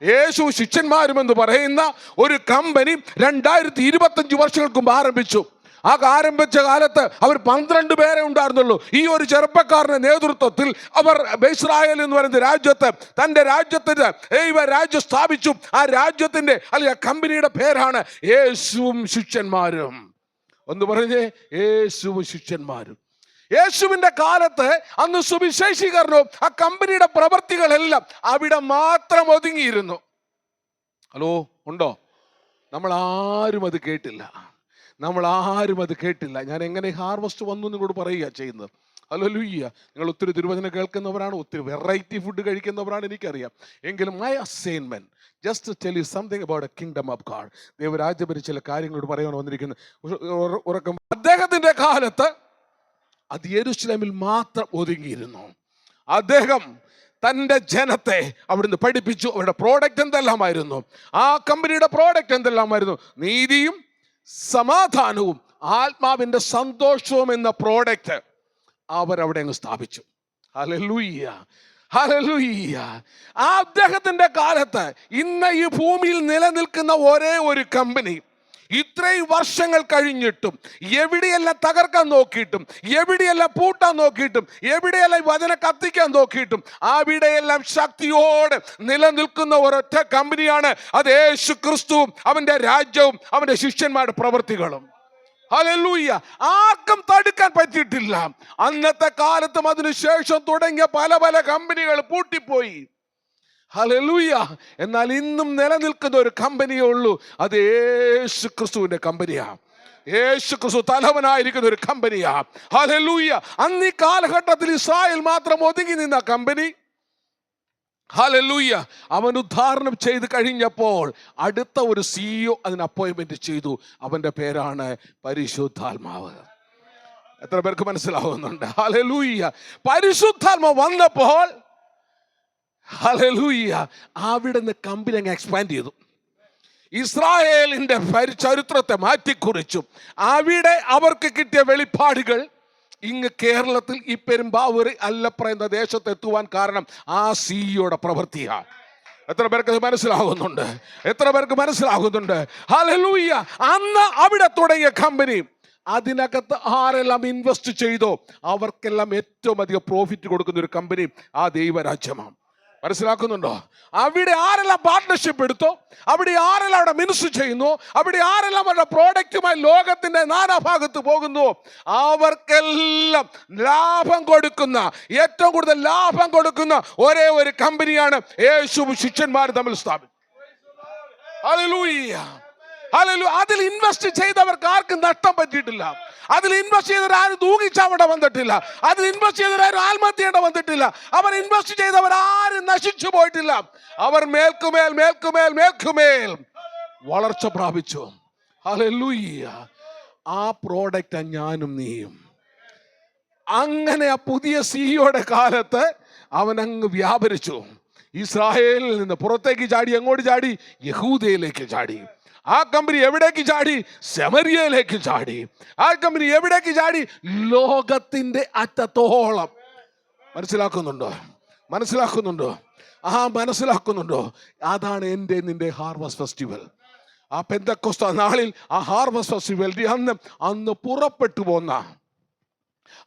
യേശു ശിഷ്യന്മാരും എന്ന് പറയുന്ന ഒരു കമ്പനി 2025 വർഷങ്ങൾക്ക് മുമ്പ് ആരംഭിച്ചു. ആ ആരംഭിച്ച കാലത്ത് അവർ 12 പേരെ ഉണ്ടായിരുന്നുള്ളൂ. ഈ ഒരു ചെറുപ്പക്കാരന്റെ നേതൃത്വത്തിൽ അവർ ഇസ്രായേൽ എന്ന് പറയുന്ന രാജ്യത്ത് തൻ്റെ രാജ്യത്തിന് രാജ്യം സ്ഥാപിച്ചു. ആ രാജ്യത്തിന്റെ അല്ലെങ്കിൽ കമ്പനിയുടെ പേരാണ് യേശുവും ശിഷ്യന്മാരും. ഒന്ന് പറഞ്ഞേ, യേശുവും ശിഷ്യന്മാരും. യേശുവിന്റെ കാലത്ത് അന്ന് സുവിശേഷീകരണവും ആ കമ്പനിയുടെ പ്രവർത്തികളെല്ലാം അവിടെ മാത്രം ഒതുങ്ങിയിരുന്നു. ഹലോ, ഉണ്ടോ? നമ്മൾ ആരും അത് കേട്ടില്ല. ഞാൻ എങ്ങനെ ഹാർവസ്റ്റ് വന്നു നിങ്ങളോട് പറയുക ചെയ്യുന്നത്. ഹല്ലേലൂയ. നിങ്ങൾ ഒത്തിരി തിരുവചനം കേൾക്കുന്നവരാണ്, ഒത്തിരി വെറൈറ്റി ഫുഡ് കഴിക്കുന്നവരാണ്, എനിക്കറിയാം. എങ്കിലും my assignment just tell you something about a kingdom of God. ദൈവരാജ്യപരി ചില കാര്യങ്ങളോട് പറയാൻ വന്നിരിക്കുന്നു. അദ്ദേഹത്തിന്റെ കാലത്ത് അത് യെരൂശലേമിൽ മാത്രം ഒതുങ്ങിയിരുന്നു. അദ്ദേഹം തൻ്റെ ജനത്തെ അവിടുന്ന് പഠിപ്പിച്ചു. അവരുടെ പ്രോഡക്റ്റ് എന്തെല്ലാമായിരുന്നു? ആ കമ്പനിയുടെ പ്രോഡക്റ്റ് എന്തെല്ലാമായിരുന്നു? നീതിയും സമാധാനവും ആത്മാവിൻ്റെ സന്തോഷവും എന്ന പ്രോഡക്റ്റ് അവരവിടെ അങ്ങ് സ്ഥാപിച്ചു. Hallelujah, hallelujah. ആ അദ്ദേഹത്തിൻ്റെ കാലത്ത് ഇന്ന് ഈ ഭൂമിയിൽ നിലനിൽക്കുന്ന ഒരേ ഒരു കമ്പനി, ഇത്രയും വർഷങ്ങൾ കഴിഞ്ഞിട്ടും എവിടെയെല്ലാം തകർക്കാൻ നോക്കിയിട്ടും, എവിടെയെല്ലാം പൂട്ടാൻ നോക്കിയിട്ടും, എവിടെയെല്ലാം വചന കത്തിക്കാൻ നോക്കിയിട്ടും അവിടെയെല്ലാം ശക്തിയോടെ നിലനിൽക്കുന്ന ഒരൊറ്റ കമ്പനിയാണ് അത് യേശു ക്രിസ്തുവും അവൻ്റെ രാജ്യവും അവൻ്റെ ശിഷ്യന്മാരുടെ പ്രവൃത്തികളും. ഹല്ലേലൂയ. ആർക്കും തടുക്കാൻ പറ്റിയിട്ടില്ല. അന്നത്തെ കാലത്തും അതിനുശേഷം തുടങ്ങിയ പല പല കമ്പനികൾ പൂട്ടിപ്പോയി. ഹല്ലേലൂയ. എന്നാൽ ഇന്നും നിലനിൽക്കുന്ന ഒരു കമ്പനിയേ ഉള്ളൂ, അത് യേശു ക്രിസ്തുവിന്റെ കമ്പനിയാ. യേശു ക്രിസ്തു തലവനായിരിക്കുന്ന ഒരു കമ്പനിയാ. ഹല്ലേലൂയ. അന്ന് ഈ കാലഘട്ടത്തിൽ ഇസ്രായേൽ മാത്രം ഒതുങ്ങി നിന്ന കമ്പനി, ഹല്ലേലൂയ, അവൻ ഉദ്ധാരണം ചെയ്ത് കഴിഞ്ഞപ്പോൾ അടുത്ത ഒരു CEO അതിന് അപ്പോയിന്റ്മെന്റ് ചെയ്തു. അവന്റെ പേരാണ് പരിശുദ്ധാത്മാവ്. എത്ര പേർക്ക് മനസ്സിലാവുന്നുണ്ട്? ഹല്ലേലൂയ. പരിശുദ്ധാത്മാവ് വന്നപ്പോൾ, ഹല്ലേലൂയ, അവിടുന്ന് കമ്പനി അങ്ങ് എക്സ്പാൻഡ് ചെയ്തു. ഇസ്രായേലിന്റെ ചരിത്രത്തെ മാറ്റിക്കുറിച്ചു. അവിടെ അവർക്ക് കിട്ടിയ വെളിപ്പാടുകൾ ഇങ്ങ് കേരളത്തിൽ ഈ പെരുമ്പാവൂർ അല്ലപ്ര എന്ന ദേശത്ത് എത്തുവാൻ കാരണം ആ സിഇഒയുടെ പ്രവൃത്തിയാണ്. എത്ര പേർക്ക് മനസ്സിലാകുന്നുണ്ട്? ഹല്ലേലൂയ. അന്ന് അവിടെ തുടങ്ങിയ കമ്പനി, അതിനകത്ത് ആരെല്ലാം ഇൻവെസ്റ്റ് ചെയ്തോ അവർക്കെല്ലാം ഏറ്റവും അധികം പ്രോഫിറ്റ് കൊടുക്കുന്ന ഒരു കമ്പനി ആ ദൈവരാജ്യമാണ്. മനസ്സിലാക്കുന്നുണ്ടോ? അവിടെ ആരെല്ലാം പാർട്ട്ണർഷിപ്പ് എടുത്തോ, അവിടെ ആരെല്ലാം അവിടെ മിനിസ്റ്റർ ചെയ്യുന്നു, അവിടെ ആരെല്ലാം അവരുടെ പ്രോഡക്റ്റുമായി ലോകത്തിന്റെ നാനാഭാഗത്ത് പോകുന്നു, അവർക്കെല്ലാം ലാഭം കൊടുക്കുന്ന, ഏറ്റവും കൂടുതൽ ലാഭം കൊടുക്കുന്ന ഒരേ ഒരു കമ്പനിയാണ് യേശു ശിഷ്യന്മാർ തമ്മിൽ സ്ഥാപിച്ചത്. Hallelujah, hallelujah. അതിൽ ഇൻവെസ്റ്റ് ചെയ്തവർക്ക് ആർക്കും നഷ്ടം പറ്റിയിട്ടില്ല. അതിൽ ഇൻവെസ്റ്റ് ചെയ്തവരാരും തൂങ്ങിച്ചാവിടെ വന്നിട്ടില്ല. അതിൽ ഇൻവെസ്റ്റ് ചെയ്തവരാരും ആത്മഹത്യ ചെയ്യേണ്ട വന്നിട്ടില്ല. അവർ ഇൻവെസ്റ്റ് ചെയ്തവരാരും നശിച്ചു പോയിട്ടില്ല. അവർ മേൽക്കുമേൽ വളർച്ച പ്രാപിച്ചു. ഹല്ലേലൂയ. ആ പ്രോഡക്റ്റ് ഞാനും നീയും. അങ്ങനെ ആ പുതിയ സിഇഒയുടെ കാലത്ത് അവൻ അങ്ങ് വ്യാപരിച്ചു. ഇസ്രായേലിൽ നിന്ന് പുറത്തേക്ക് ചാടി. എങ്ങോട്ട് ചാടി? യഹൂദയിലേക്ക് ചാടി. ആ കമ്പനി എവിടേക്ക് ചാടി? ശമരിയയിലേക്ക് ചാടി. ആ കമ്പനി എവിടേക്ക് ചാടി? ലോകത്തിന്റെ അറ്റത്തോളം. മനസ്സിലാക്കുന്നുണ്ടോ? മനസ്സിലാക്കുന്നുണ്ടോ? അതാണ് എൻ്റെ നിന്റെ ഹാർവസ്റ്റ് ഫെസ്റ്റിവൽ. ആ പെന്തക്കോസ്ത നാളിൽ ആ ഹാർവസ്റ്റ് ഫെസ്റ്റിവൽ അന്ന് പുറപ്പെട്ടു പോന്ന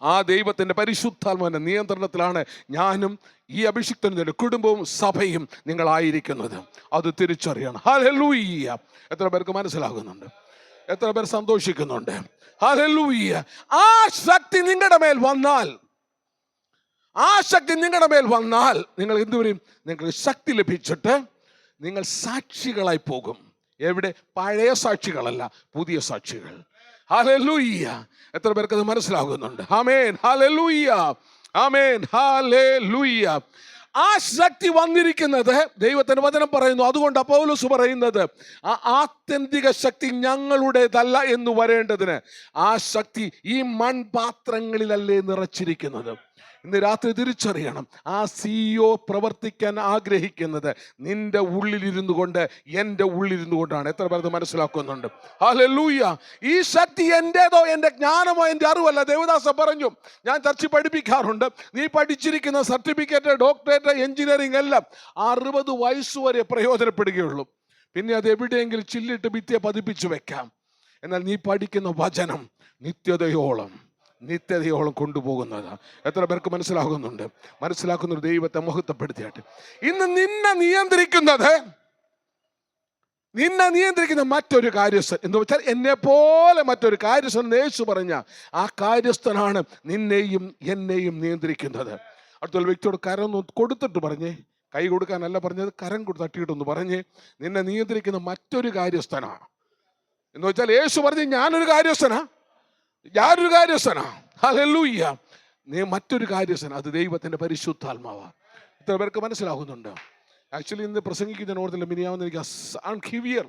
ആ ദൈവത്തിന്റെ പരിശുദ്ധാത്മാവിന്റെ നിയന്ത്രണത്തിലാണ് ഞാനും ഈ അഭിഷിക്തന്റെ കുടുംബവും സഭയും നിങ്ങളായിരിക്കുന്നത്. അത് തിരിച്ചറിയണം. ഹല്ലേലൂയ. എത്ര പേർക്ക് മനസ്സിലാകുന്നുണ്ട്? എത്ര പേർ സന്തോഷിക്കുന്നുണ്ട്? ഹല്ലേലൂയ. ആ ശക്തി നിങ്ങളുടെ മേൽ വന്നാൽ നിങ്ങൾ എന്ത് പറയും? നിങ്ങൾക്ക് ശക്തി ലഭിച്ചിട്ട് നിങ്ങൾ സാക്ഷികളായി പോകും. എവിടെ? പഴയ സാക്ഷികളല്ല, പുതിയ സാക്ഷികൾ. ഹല്ലേലൂയ. എത്ര പേർക്ക് അത് മനസ്സിലാകുന്നുണ്ട്? ആമേൻ, ഹല്ലേലൂയ, ആമേൻ, ഹല്ലേലൂയ. ആ ശക്തി വന്നിരിക്കുന്നത് ദൈവത്തിന്റെ വചനം പറയുന്നു. അതുകൊണ്ട് പൗലോസ് പറയുന്നത് ആ ആത്യന്തിക ശക്തി ഞങ്ങളുടേതല്ല എന്ന് വരേണ്ടതിന് ആ ശക്തി ഈ മൺപാത്രങ്ങളിലല്ലേ നിറച്ചിരിക്കുന്നത്. ഇന്ന് രാത്രി തിരിച്ചറിയണം, ആ CEO പ്രവർത്തിക്കാൻ ആഗ്രഹിക്കുന്നത് നിന്റെ ഉള്ളിലിരുന്നു കൊണ്ട്, എൻ്റെ ഉള്ളിലിരുന്നു കൊണ്ടാണ്. എത്ര പേർക്ക് മനസ്സിലാക്കുന്നുണ്ട്? ഹല്ലേലൂയ. ഈ ശക്തി എൻ്റെതോ എൻ്റെ ജ്ഞാനമോ എൻ്റെ അറിവല്ല. ദേവദാസ പറഞ്ഞു, ഞാൻ ചർച്ചിൽ പഠിപ്പിക്കാറുണ്ട്, നീ പഠിച്ചിരിക്കുന്ന സർട്ടിഫിക്കറ്റ്, ഡോക്ടറേറ്റ്, എഞ്ചിനീയറിംഗ് എല്ലാം 60 വയസ്സ് വരെ പ്രയോജനപ്പെടുകയുള്ളൂ. പിന്നെ അത് എവിടെയെങ്കിലും ചില്ലിട്ട് ഭിത്തിയെ പതിപ്പിച്ചു വെക്കാം. എന്നാൽ നീ പഠിക്കുന്ന വചനം നിത്യതയോളം കൊണ്ടുപോകുന്നത്. എത്ര പേർക്ക് മനസ്സിലാകുന്നുണ്ട്? മനസ്സിലാക്കുന്ന ഒരു ദൈവത്തെ മഹത്വപ്പെടുത്തിയാട്ട്. ഇന്ന് നിന്നെ നിയന്ത്രിക്കുന്ന മറ്റൊരു കാര്യസ്ഥൻ എന്ന് വെച്ചാൽ എന്നെ പോലെ മറ്റൊരു കാര്യസ്ഥൻ യേശു പറഞ്ഞ ആ കാര്യസ്ഥനാണ് നിന്നെയും എന്നെയും നിയന്ത്രിക്കുന്നത്. അടുത്തുള്ള വ്യക്തിയോട് കരം കൊടുത്തിട്ട് പറഞ്ഞേ, കൈ കൊടുക്കാനല്ല പറഞ്ഞത്, കരം തട്ടിയിട്ടൊന്ന് പറഞ്ഞ്, നിന്നെ നിയന്ത്രിക്കുന്ന മറ്റൊരു കാര്യസ്ഥനാണ് എന്ന് വെച്ചാൽ യേശു പറഞ്ഞ് ഞാനൊരു കാര്യസ്ഥനാ. ഹല്ലേലൂയ. നീ മറ്റൊരു കാര്യസ്ഥന, അത് ദൈവത്തിന്റെ പരിശുദ്ധാത്മാവാ. ഇത്ര പേർക്ക് മനസ്സിലാകുന്നുണ്ട്? ആക്ച്വലി ഇന്ന് പ്രസംഗിക്കുന്ന ഓർത്തില്ല, മിനിയാവുന്ന എനിക്ക് ഹിവിയർ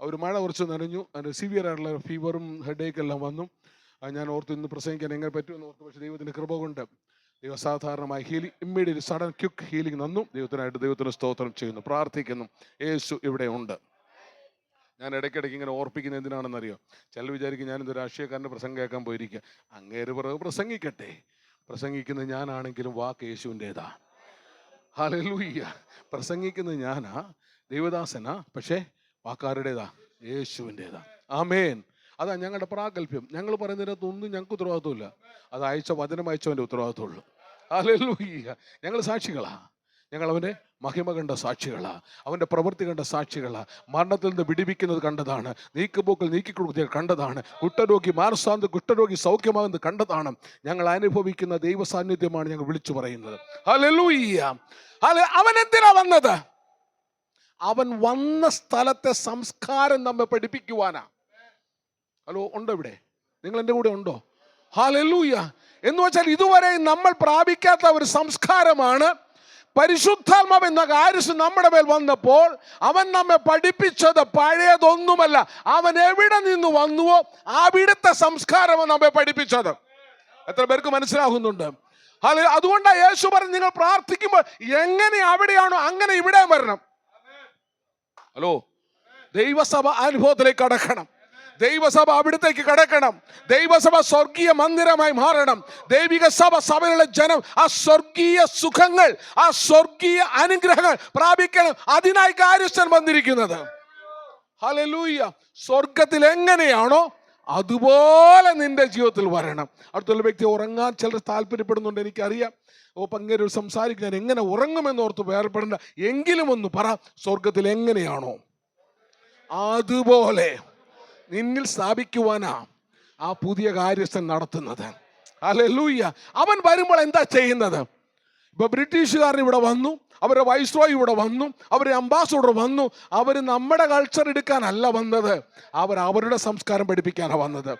ഒരു മഴ കുറച്ച് നനഞ്ഞു, അതിന് സിവിയർ ആയിട്ടുള്ള ഫീവറും ഹെഡേക്ക് എല്ലാം വന്നു. ഞാൻ ഓർത്ത് ഇന്ന് പ്രസംഗിക്കാൻ എങ്ങനെ പറ്റുമെന്ന് ഓർത്ത്. പക്ഷേ ദൈവത്തിന്റെ കൃപ കൊണ്ട് ദൈവം സാധാരണമായി healing, immediate sudden quick healing തന്നു. ദൈവത്തിന് സ്തോത്രം ചെയ്യുന്നു, പ്രാർത്ഥിക്കുന്നു. യേശു ഇവിടെ ഉണ്ട്. ഞാൻ ഇടയ്ക്കിടയ്ക്ക് ഇങ്ങനെ ഓർപ്പിക്കുന്നത് എന്തിനാണെന്നറിയോ? ചിലർ വിചാരിക്കും ഞാനിത് രാഷ്ട്രീയക്കാരൻ്റെ പ്രസംഗം കേൾക്കാൻ പോയിരിക്കുക. അങ്ങേര് പിറകെ പ്രസംഗിക്കട്ടെ. പ്രസംഗിക്കുന്നത് ഞാനാണെങ്കിലും വാക്ക് യേശുവിൻ്റെതാ. ഹല്ലേലൂയ. പ്രസംഗിക്കുന്നത് ഞാനാ, ദൈവദാസനാ, പക്ഷേ വാക്കാരുടേതാ? യേശുവിൻ്റെതാ. ആമേൻ. അതാ ഞങ്ങളുടെ പ്രാഗൽഭ്യം. ഞങ്ങൾ പറയുന്നതിനകത്തൊന്നും ഞങ്ങൾക്ക് ഉത്തരവാദിത്വമില്ല. അത് വചനം അയച്ചവൻ്റെ ഉത്തരവാദിത്വമുള്ളൂ. ഹല്ലേലൂയ. ഞങ്ങൾ സാക്ഷികളാ. ഞങ്ങൾ അവൻ്റെ മഹിമ കണ്ട സാക്ഷികളാ, അവൻ്റെ പ്രവൃത്തി കണ്ട സാക്ഷികളാ. മരണത്തിൽ നിന്ന് വിടിവിക്കുന്നത് കണ്ടതാണ്, നീക്കുപോക്കൽ നീക്കിക്കൊടുക്കുക കണ്ടതാണ്, കുഷ്ഠരോഗി സൗഖ്യമാകുന്നത് കണ്ടതാണ്. ഞങ്ങൾ അനുഭവിക്കുന്ന ദൈവ സാന്നിധ്യമാണ് ഞങ്ങൾ വിളിച്ചു പറയുന്നത്. ഹല്ലേലൂയ. അവൻ എന്തിനാ വന്നത്? അവൻ വന്ന സ്ഥലത്തെ സംസ്കാരം നമ്മെ പഠിപ്പിക്കുവാനാ. ഹലോ, ഉണ്ടോ ഇവിടെ? നിങ്ങൾ എൻ്റെ കൂടെ ഉണ്ടോ? ഹല്ലേലൂയ. എന്ന് വെച്ചാൽ ഇതുവരെ നമ്മൾ പ്രാപിക്കാത്ത ഒരു സംസ്കാരമാണ് പരിശുദ്ധാത്മാവ് എന്ന കാര്യം നമ്മുടെ മേൽ വന്നപ്പോൾ അവൻ നമ്മെ പഠിപ്പിച്ചത് പഴയതൊന്നുമല്ല. അവൻ എവിടെ നിന്ന് വന്നുവോ അവിടുത്തെ സംസ്കാരമാണ് നമ്മെ പഠിപ്പിച്ചത്. എത്ര പേർക്ക് മനസ്സിലാകുന്നുണ്ട്? അതുകൊണ്ടാണ് യേശു പറഞ്ഞു, നിങ്ങൾ പ്രാർത്ഥിക്കുമ്പോൾ എങ്ങനെ അവിടെയാണോ അങ്ങനെ ഇവിടെ വരണം. ഹലോ, ദൈവസഭ അനുഭവത്തിലേക്ക് കടക്കണം. ദൈവസഭ അവിടത്തേക്ക് കടക്കണം. ദൈവസഭ സ്വർഗീയ മന്ദിരമായി മാറണം. ദൈവിക സഭയിലുള്ള ജനം ആ സ്വർഗീയ സുഖങ്ങൾ, ആ സ്വർഗീയ അനുഗ്രഹങ്ങൾ പ്രാപിക്കണം. അതിനായി കാര്യസ്ഥൻ വന്നിരിക്കുന്നത്. ഹല്ലേലൂയ. സ്വർഗത്തിൽ എങ്ങനെയാണോ അതുപോലെ നിന്റെ ജീവിതത്തിൽ വരണം. അടുത്തുള്ള വ്യക്തി ഉറങ്ങാൻ ചിലർ താല്പര്യപ്പെടുന്നുണ്ട്, എനിക്കറിയാം. പങ്കേര് സംസാരിക്കാൻ എങ്ങനെ ഉറങ്ങുമെന്ന് ഓർത്ത് വേർപ്പെടേണ്ട. എങ്കിലും ഒന്ന് പറ, സ്വർഗത്തിൽ എങ്ങനെയാണോ അതുപോലെ നിന്നിൽ സ്ഥാപിക്കുവാനാ ആ പുതിയ കാര്യസ്ഥൻ നടത്തുന്നത്. ഹല്ലേലൂയ. അവൻ വരുമ്പോൾ എന്താ ചെയ്യുന്നത്? ഇപ്പൊ ബ്രിട്ടീഷുകാരൻ ഇവിടെ വന്നു, അവരുടെ വൈസ്രോയ് ഇവിടെ വന്നു, അവരുടെ അംബാസഡർ വന്നു. അവർ നമ്മുടെ കൾച്ചർ എടുക്കാനല്ല വന്നത്, അവർ അവരുടെ സംസ്കാരം പഠിപ്പിക്കാനാണ് വന്നത്.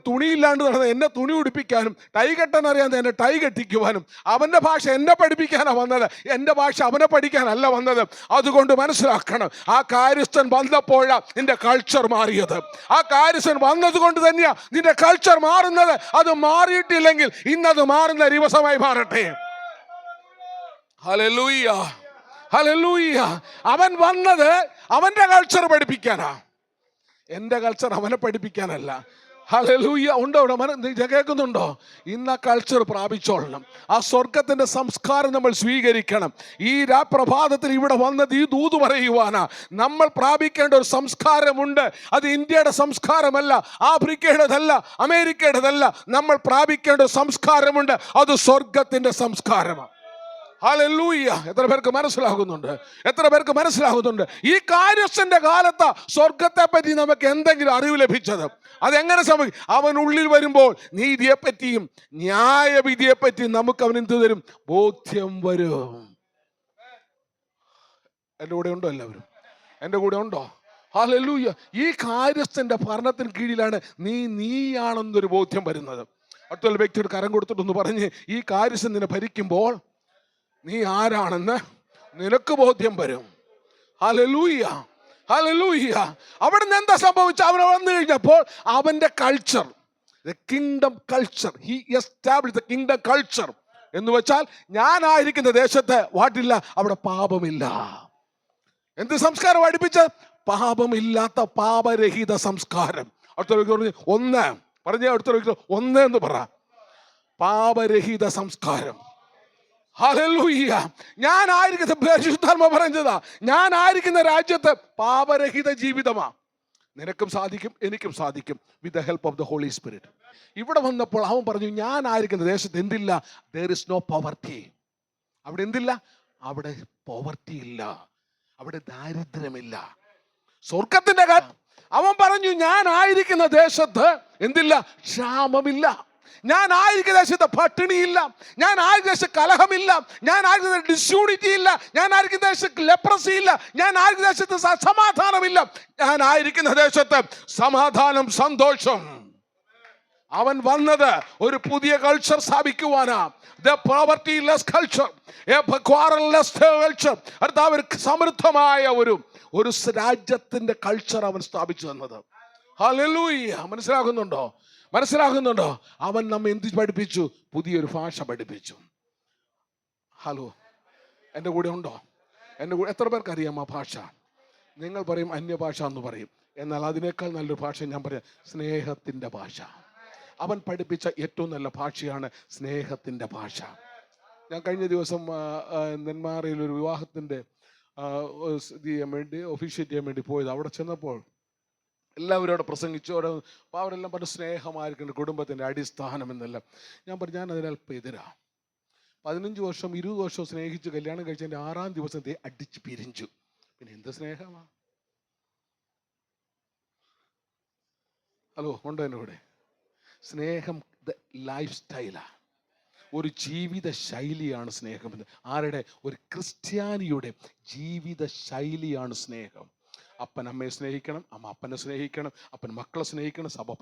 തുണിയില്ലാണ്ട് നടന്നത് എന്നെ തുണി ഉടുപ്പിക്കാനും, ടൈ കെട്ടാൻ അറിയാതെ എന്നെ ടൈ കെട്ടിക്കുവാനും, അവൻ്റെ ഭാഷ എന്നെ പഠിപ്പിക്കാനാണ് വന്നത്, എൻ്റെ ഭാഷ അവനെ പഠിക്കാനല്ല വന്നത്. അതുകൊണ്ട് മനസ്സിലാക്കണം, ആ കാര്യസ്ഥൻ വന്നപ്പോഴാ നിന്റെ കൾച്ചർ മാറിയത്. ആ കാര്യസ്ഥൻ വന്നത് കൊണ്ട് തന്നെയാ നിന്റെ കൾച്ചർ മാറുന്നത്. അത് മാറിയിട്ടില്ലെങ്കിൽ ഇന്നത് മാറുന്ന ദിവസമായി മാറട്ടെ. Hallelujah, hallelujah. അവൻ വന്നത് അവൻ്റെ കൾച്ചർ പഠിപ്പിക്കാനാ, എൻ്റെ കൾച്ചർ അവനെ പഠിപ്പിക്കാനല്ല. ഹല്ലേലൂയ. ഉണ്ടോ ഇവിടെ? കേൾക്കുന്നുണ്ടോ? ഇന്ന് ആ കൾച്ചർ പ്രാപിച്ചോളണം. ആ സ്വർഗത്തിന്റെ സംസ്കാരം നമ്മൾ സ്വീകരിക്കണം. ഈ പ്രഭാതത്തിൽ ഇവിടെ വന്നത് ഈ ദൂത് പറയുവാനാ. നമ്മൾ പ്രാപിക്കേണ്ട ഒരു സംസ്കാരമുണ്ട്. അത് ഇന്ത്യയുടെ സംസ്കാരമല്ല, ആഫ്രിക്കയുടേതല്ല, അമേരിക്കയുടേതല്ല. നമ്മൾ പ്രാപിക്കേണ്ട ഒരു സംസ്കാരമുണ്ട്. അത് സ്വർഗത്തിന്റെ സംസ്കാരമാണ്. ഹല്ലേലൂയ. എത്ര പേർക്ക് മനസ്സിലാകുന്നുണ്ട്? എത്ര പേർക്ക് മനസ്സിലാകുന്നുണ്ട്? ഈ കാര്യസ്ഥന്റെ കാലത്ത് സ്വർഗത്തെ പറ്റി നമുക്ക് എന്തെങ്കിലും അറിവ് ലഭിച്ചത്? അതെങ്ങനെ സംഭവിക്കും? അവൻ ഉള്ളിൽ വരുമ്പോൾ നീതിയെപ്പറ്റിയും ന്യായവിധിയെപ്പറ്റിയും നമുക്ക് അവൻ എന്ത് തരും? ബോധ്യം വരും. എൻ്റെ കൂടെ ഉണ്ടോ? എല്ലാവരും എൻ്റെ കൂടെ ഉണ്ടോ? ഹല്ലേലൂയ. ഈ കാര്യസ്ഥന്റെ ഭരണത്തിന് കീഴിലാണ് നീയാണെന്നൊരു ബോധ്യം വരുന്നത്. അടുത്തുള്ള വ്യക്തിയുടെ കരം കൊടുത്തിട്ടൊന്ന് പറഞ്ഞ്, ഈ കാര്യസ്ഥൻ നിന്നെ ഭരിക്കുമ്പോൾ നീ ആരാണെന്ന് നിനക്ക് ബോധ്യം വരും. Hallelujah, hallelujah. അവിടുന്ന് എന്താ സംഭവിച്ച? അവൻ വന്നു കഴിഞ്ഞപ്പോൾ അവന്റെ culture, the kingdom culture, he established the kingdom culture എന്ന് വെച്ചാൽ ഞാനായിരിക്കുന്ന ദേശത്ത് വാട്ടില്ല, അവിടെ പാപമില്ല. എന്ത് സംസ്കാരം പഠിപ്പിച്ച്? പാപമില്ലാത്ത പാപരഹിത സംസ്കാരം. അടുത്ത ഒന്ന് പറഞ്ഞ, അടുത്ത ഒന്ന് എന്ന് പറ, പാപരഹിത സംസ്കാരം. ഹല്ലേലൂയ. ഞാനായിരിക്കുന്ന, പരിശുദ്ധാത്മാവ് പറഞ്ഞതാ, ഞാനായിരിക്കുന്ന രാജ്യത്ത് പാപരഹിത ജീവിതമാ. നിനക്കും സാധിക്കും, എനിക്കും സാധിക്കും, with the help of the Holy Spirit. ഇവിടെ വന്നപ്പോൾ അവൻ പറഞ്ഞു, ഞാനായിരിക്കുന്ന ദേശത്ത് എന്തില്ല? there is no poverty. അവിടെ എന്തില്ല? അവിടെ പോവർട്ടി ഇല്ല, അവിടെ ദാരിദ്ര്യമില്ല. സ്വർഗത്തിന്റെ കാര്യം അവൻ പറഞ്ഞു, ഞാനായിരിക്കുന്ന ദേശത്ത് എന്തില്ല? ക്ഷാമമില്ല. ഞാൻ ആയിരിക്കുന്ന ദേശത്ത് പട്ടിണിയില്ല, ഞാൻ ആയിരിക്കുന്ന ദേശത്ത് കലഹമില്ല, ഞാൻ ആയിരിക്കുന്ന ഡിസ്യൂണിറ്റി ഇല്ല, ഞാൻ ആയിരിക്കുന്ന ദേശത്ത് ലെപ്രസി ഇല്ല, ഞാൻ ആയിരിക്കുന്ന ദേശത്ത് സമാധാനമില്ല, ഞാൻ ആയിരിക്കുന്ന ദേശത്ത് സമാധാനം, സന്തോഷം. അവൻ വന്നത് ഒരു പുതിയ culture സ്ഥാപിക്കുവാനാ. The poverty-less culture, a quarrel-less culture. അർത്ഥം സമൃദ്ധമായ ഒരു രാജ്യത്തിന്റെ കൾച്ചർ അവൻ സ്ഥാപിച്ചു തന്നത്. ഹല്ലേലൂയ. മനസ്സിലാകുന്നുണ്ടോ? മനസ്സിലാകുന്നുണ്ടോ? അവൻ നമ്മെ എന്ത് പഠിപ്പിച്ചു? പുതിയൊരു ഭാഷ പഠിപ്പിച്ചു. ഹലോ, എൻ്റെ കൂടെ ഉണ്ടോ? എൻ്റെ കൂടെ എത്ര പേർക്ക് അറിയാം ആ ഭാഷ? നിങ്ങൾ പറയും അന്യഭാഷ എന്ന് പറയും. എന്നാൽ അതിനേക്കാൾ നല്ലൊരു ഭാഷ ഞാൻ പറയാം, സ്നേഹത്തിൻ്റെ ഭാഷ. അവൻ പഠിപ്പിച്ച ഏറ്റവും നല്ല ഭാഷയാണ് സ്നേഹത്തിൻ്റെ ഭാഷ. ഞാൻ കഴിഞ്ഞ ദിവസം നെന്മാറയിൽ ഒരു വിവാഹത്തിൻ്റെ ഇത് ചെയ്യാൻ വേണ്ടി, ഒഫീഷ്യേറ്റ് ചെയ്യാൻ വേണ്ടി പോയത്. അവിടെ ചെന്നപ്പോൾ എല്ലാവരും അവിടെ പ്രസംഗിച്ചു. അവിടെ അപ്പോൾ അവരെല്ലാം പറഞ്ഞു സ്നേഹമായിരിക്കണം കുടുംബത്തിൻ്റെ അടിസ്ഥാനം എന്നെല്ലാം. ഞാൻ പറഞ്ഞു, ഞാൻ അതിനൽപ്പം എതിരാ. 15 വർഷം 20 വർഷം സ്നേഹിച്ച് കല്യാണം കഴിച്ചതിൻ്റെ 6ാം ദിവസത്തെ അടിച്ച് പിരിഞ്ചു. പിന്നെ എന്ത് സ്നേഹമാണ്? ഹലോ, ഉണ്ടോ എൻ്റെ കൂടെ? സ്നേഹം ലൈഫ് സ്റ്റൈലാണ്, ഒരു ജീവിത ശൈലിയാണ് സ്നേഹം. ആരുടെ? ഒരു ക്രിസ്ത്യാനിയുടെ ജീവിത ശൈലിയാണ് സ്നേഹം. അപ്പൻ അമ്മയെ സ്നേഹിക്കണം, അമ്മ അപ്പനെ സ്നേഹിക്കണം, അപ്പൻ മക്കളെ സ്നേഹിക്കണം, സഭയെ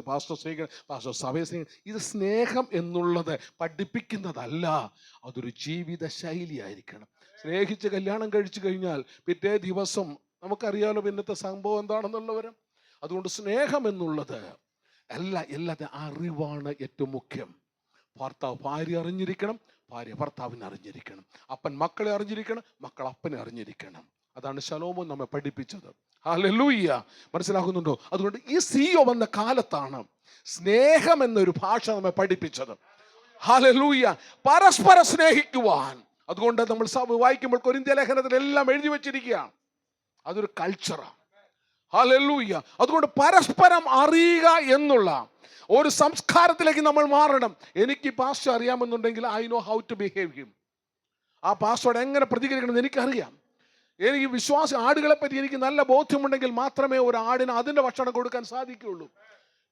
പാസ്റ്റർ സ്നേഹിക്കണം, പാസ്റ്റർ സഭയെ സ്നേഹിക്കണം. ഇത് സ്നേഹം എന്നുള്ളത് പഠിപ്പിക്കുന്നതല്ല, അതൊരു ജീവിത ശൈലി ആയിരിക്കണം. സ്നേഹിച്ച് കല്യാണം കഴിച്ചു കഴിഞ്ഞാൽ പിറ്റേ ദിവസം നമുക്കറിയാലോ പിന്നത്തെ സംഭവം എന്താണെന്നുള്ളവരും. അതുകൊണ്ട് സ്നേഹം എന്നുള്ളത് എല്ലാത്തിനും അറിവാണ് ഏറ്റവും മുഖ്യം. ഭർത്താവ് ഭാര്യ അറിഞ്ഞിരിക്കണം, ഭാര്യ ഭർത്താവിനെ അറിഞ്ഞിരിക്കണം, അപ്പൻ മക്കളെ അറിഞ്ഞിരിക്കണം, മക്കൾ അപ്പനെ അറിഞ്ഞിരിക്കണം. അതാണ് ശലോമോൻ നമ്മെ പഠിപ്പിച്ചത്. ഹല്ലേലൂയ. മനസ്സിലാകുന്നുണ്ടോ? അതുകൊണ്ട് ഈ സിയോ വന്ന കാലത്താണ് സ്നേഹം എന്നൊരു ഭാഷ നമ്മെ പഠിപ്പിച്ചത്. ഹല്ലേലൂയ. പരസ്പരം സ്നേഹിക്കുവാൻ. അതുകൊണ്ട് നമ്മൾ വായിക്കുമ്പോൾ കൊരിന്ത്യ ലേഖനത്തിൽ എല്ലാം എഴുതി വെച്ചിരിക്കുകയാണ്. അതൊരു കൾച്ചറാണ്. ഹല്ലേലൂയ. അതുകൊണ്ട് പരസ്പരം അറിയുക എന്നുള്ള ഒരു സംസ്കാരത്തിലേക്ക് നമ്മൾ മാറണം. എനിക്ക് പാസ്റ്റർ അറിയാമെന്നുണ്ടെങ്കിൽ I know how to behave him. ആ പാസ്റ്ററോട് എങ്ങനെ പ്രതികരിക്കണം എന്ന് എനിക്കറിയാം. എനിക്ക് ആടുകളെ പറ്റി എനിക്ക് നല്ല ബോധ്യമുണ്ടെങ്കിൽ മാത്രമേ ഒരു ആടിന് അതിൻ്റെ ഭക്ഷണം കൊടുക്കാൻ സാധിക്കുകയുള്ളൂ.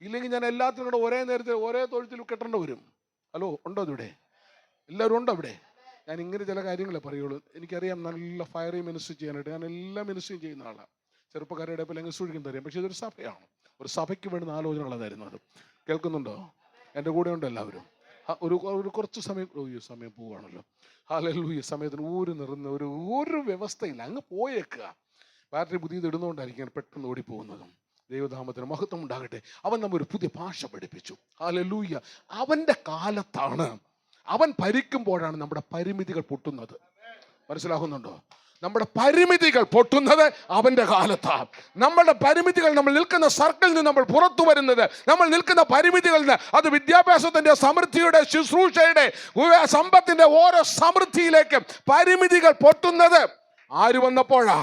ഇല്ലെങ്കിൽ ഞാൻ എല്ലാത്തിനും കൂടെ ഒരേ നേരത്തിൽ ഒരേ തൊഴുത്തിൽ കെട്ടേണ്ടി വരും. ഹലോ, ഉണ്ടോ ഇവിടെ? എല്ലാവരും ഉണ്ടോ ഇവിടെ? ഞാൻ ഇങ്ങനെ ചില കാര്യങ്ങളെ പറയുള്ളൂ. എനിക്കറിയാം നല്ല ഫയറി മിനിസ്റ്റർ ചെയ്യാനായിട്ട്. ഞാൻ എല്ലാ മിനിസ്റ്ററും ചെയ്യുന്ന ആളാണ്. ചെറുപ്പക്കാരുടെ അല്ലെങ്കിൽ സൂക്ഷിക്കാൻ തരാം. പക്ഷെ ഇതൊരു സഭയാണ്, ഒരു സഭയ്ക്ക് വേണ്ടുന്ന ആലോചനകളാണ് തരുന്നത്. കേൾക്കുന്നുണ്ടോ? എൻ്റെ കൂടെ ഉണ്ട് എല്ലാവരും. ഒരു കുറച്ച് സമയം പോവുകയാണല്ലോ. ഹല്ലേലൂയ. സമയത്തിന് ഒരു വ്യവസ്ഥയില്ല, അങ്ങ് പോയേക്കുക. ബാറ്ററി പുതിയത് ഇടുന്നതുകൊണ്ടായിരിക്കും പെട്ടെന്ന് ഓടിപ്പോകുന്നതും. ദൈവനാമത്തിന് മഹത്വം ഉണ്ടാകട്ടെ. അവൻ നമ്മൊരു പുതിയ ഭാഷ പഠിപ്പിച്ചു. ഹല്ലേലൂയ. അവൻ്റെ കാലത്താണ്, അവൻ ഭരിക്കുമ്പോഴാണ് നമ്മുടെ പരിമിതികൾ പൊട്ടുന്നത്. മനസ്സിലാകുന്നുണ്ടോ? നമ്മുടെ പരിമിതികൾ പൊട്ടുന്നത് അവൻ്റെ കാലത്താണ്. നമ്മുടെ പരിമിതികൾ, നമ്മൾ നിൽക്കുന്ന സർക്കിളിൽ നിന്ന് നമ്മൾ പുറത്തു വരുന്നത്, നമ്മൾ നിൽക്കുന്ന പരിമിതികളിൽ നിന്ന്, അത് വിദ്യാഭ്യാസത്തിൻ്റെ, സമൃദ്ധിയുടെ, ശുശ്രൂഷയുടെ, സമ്പത്തിൻ്റെ ഓരോ സമൃദ്ധിയിലേക്ക് പരിമിതികൾ പൊട്ടുന്നത് ആര് വന്നപ്പോഴാ?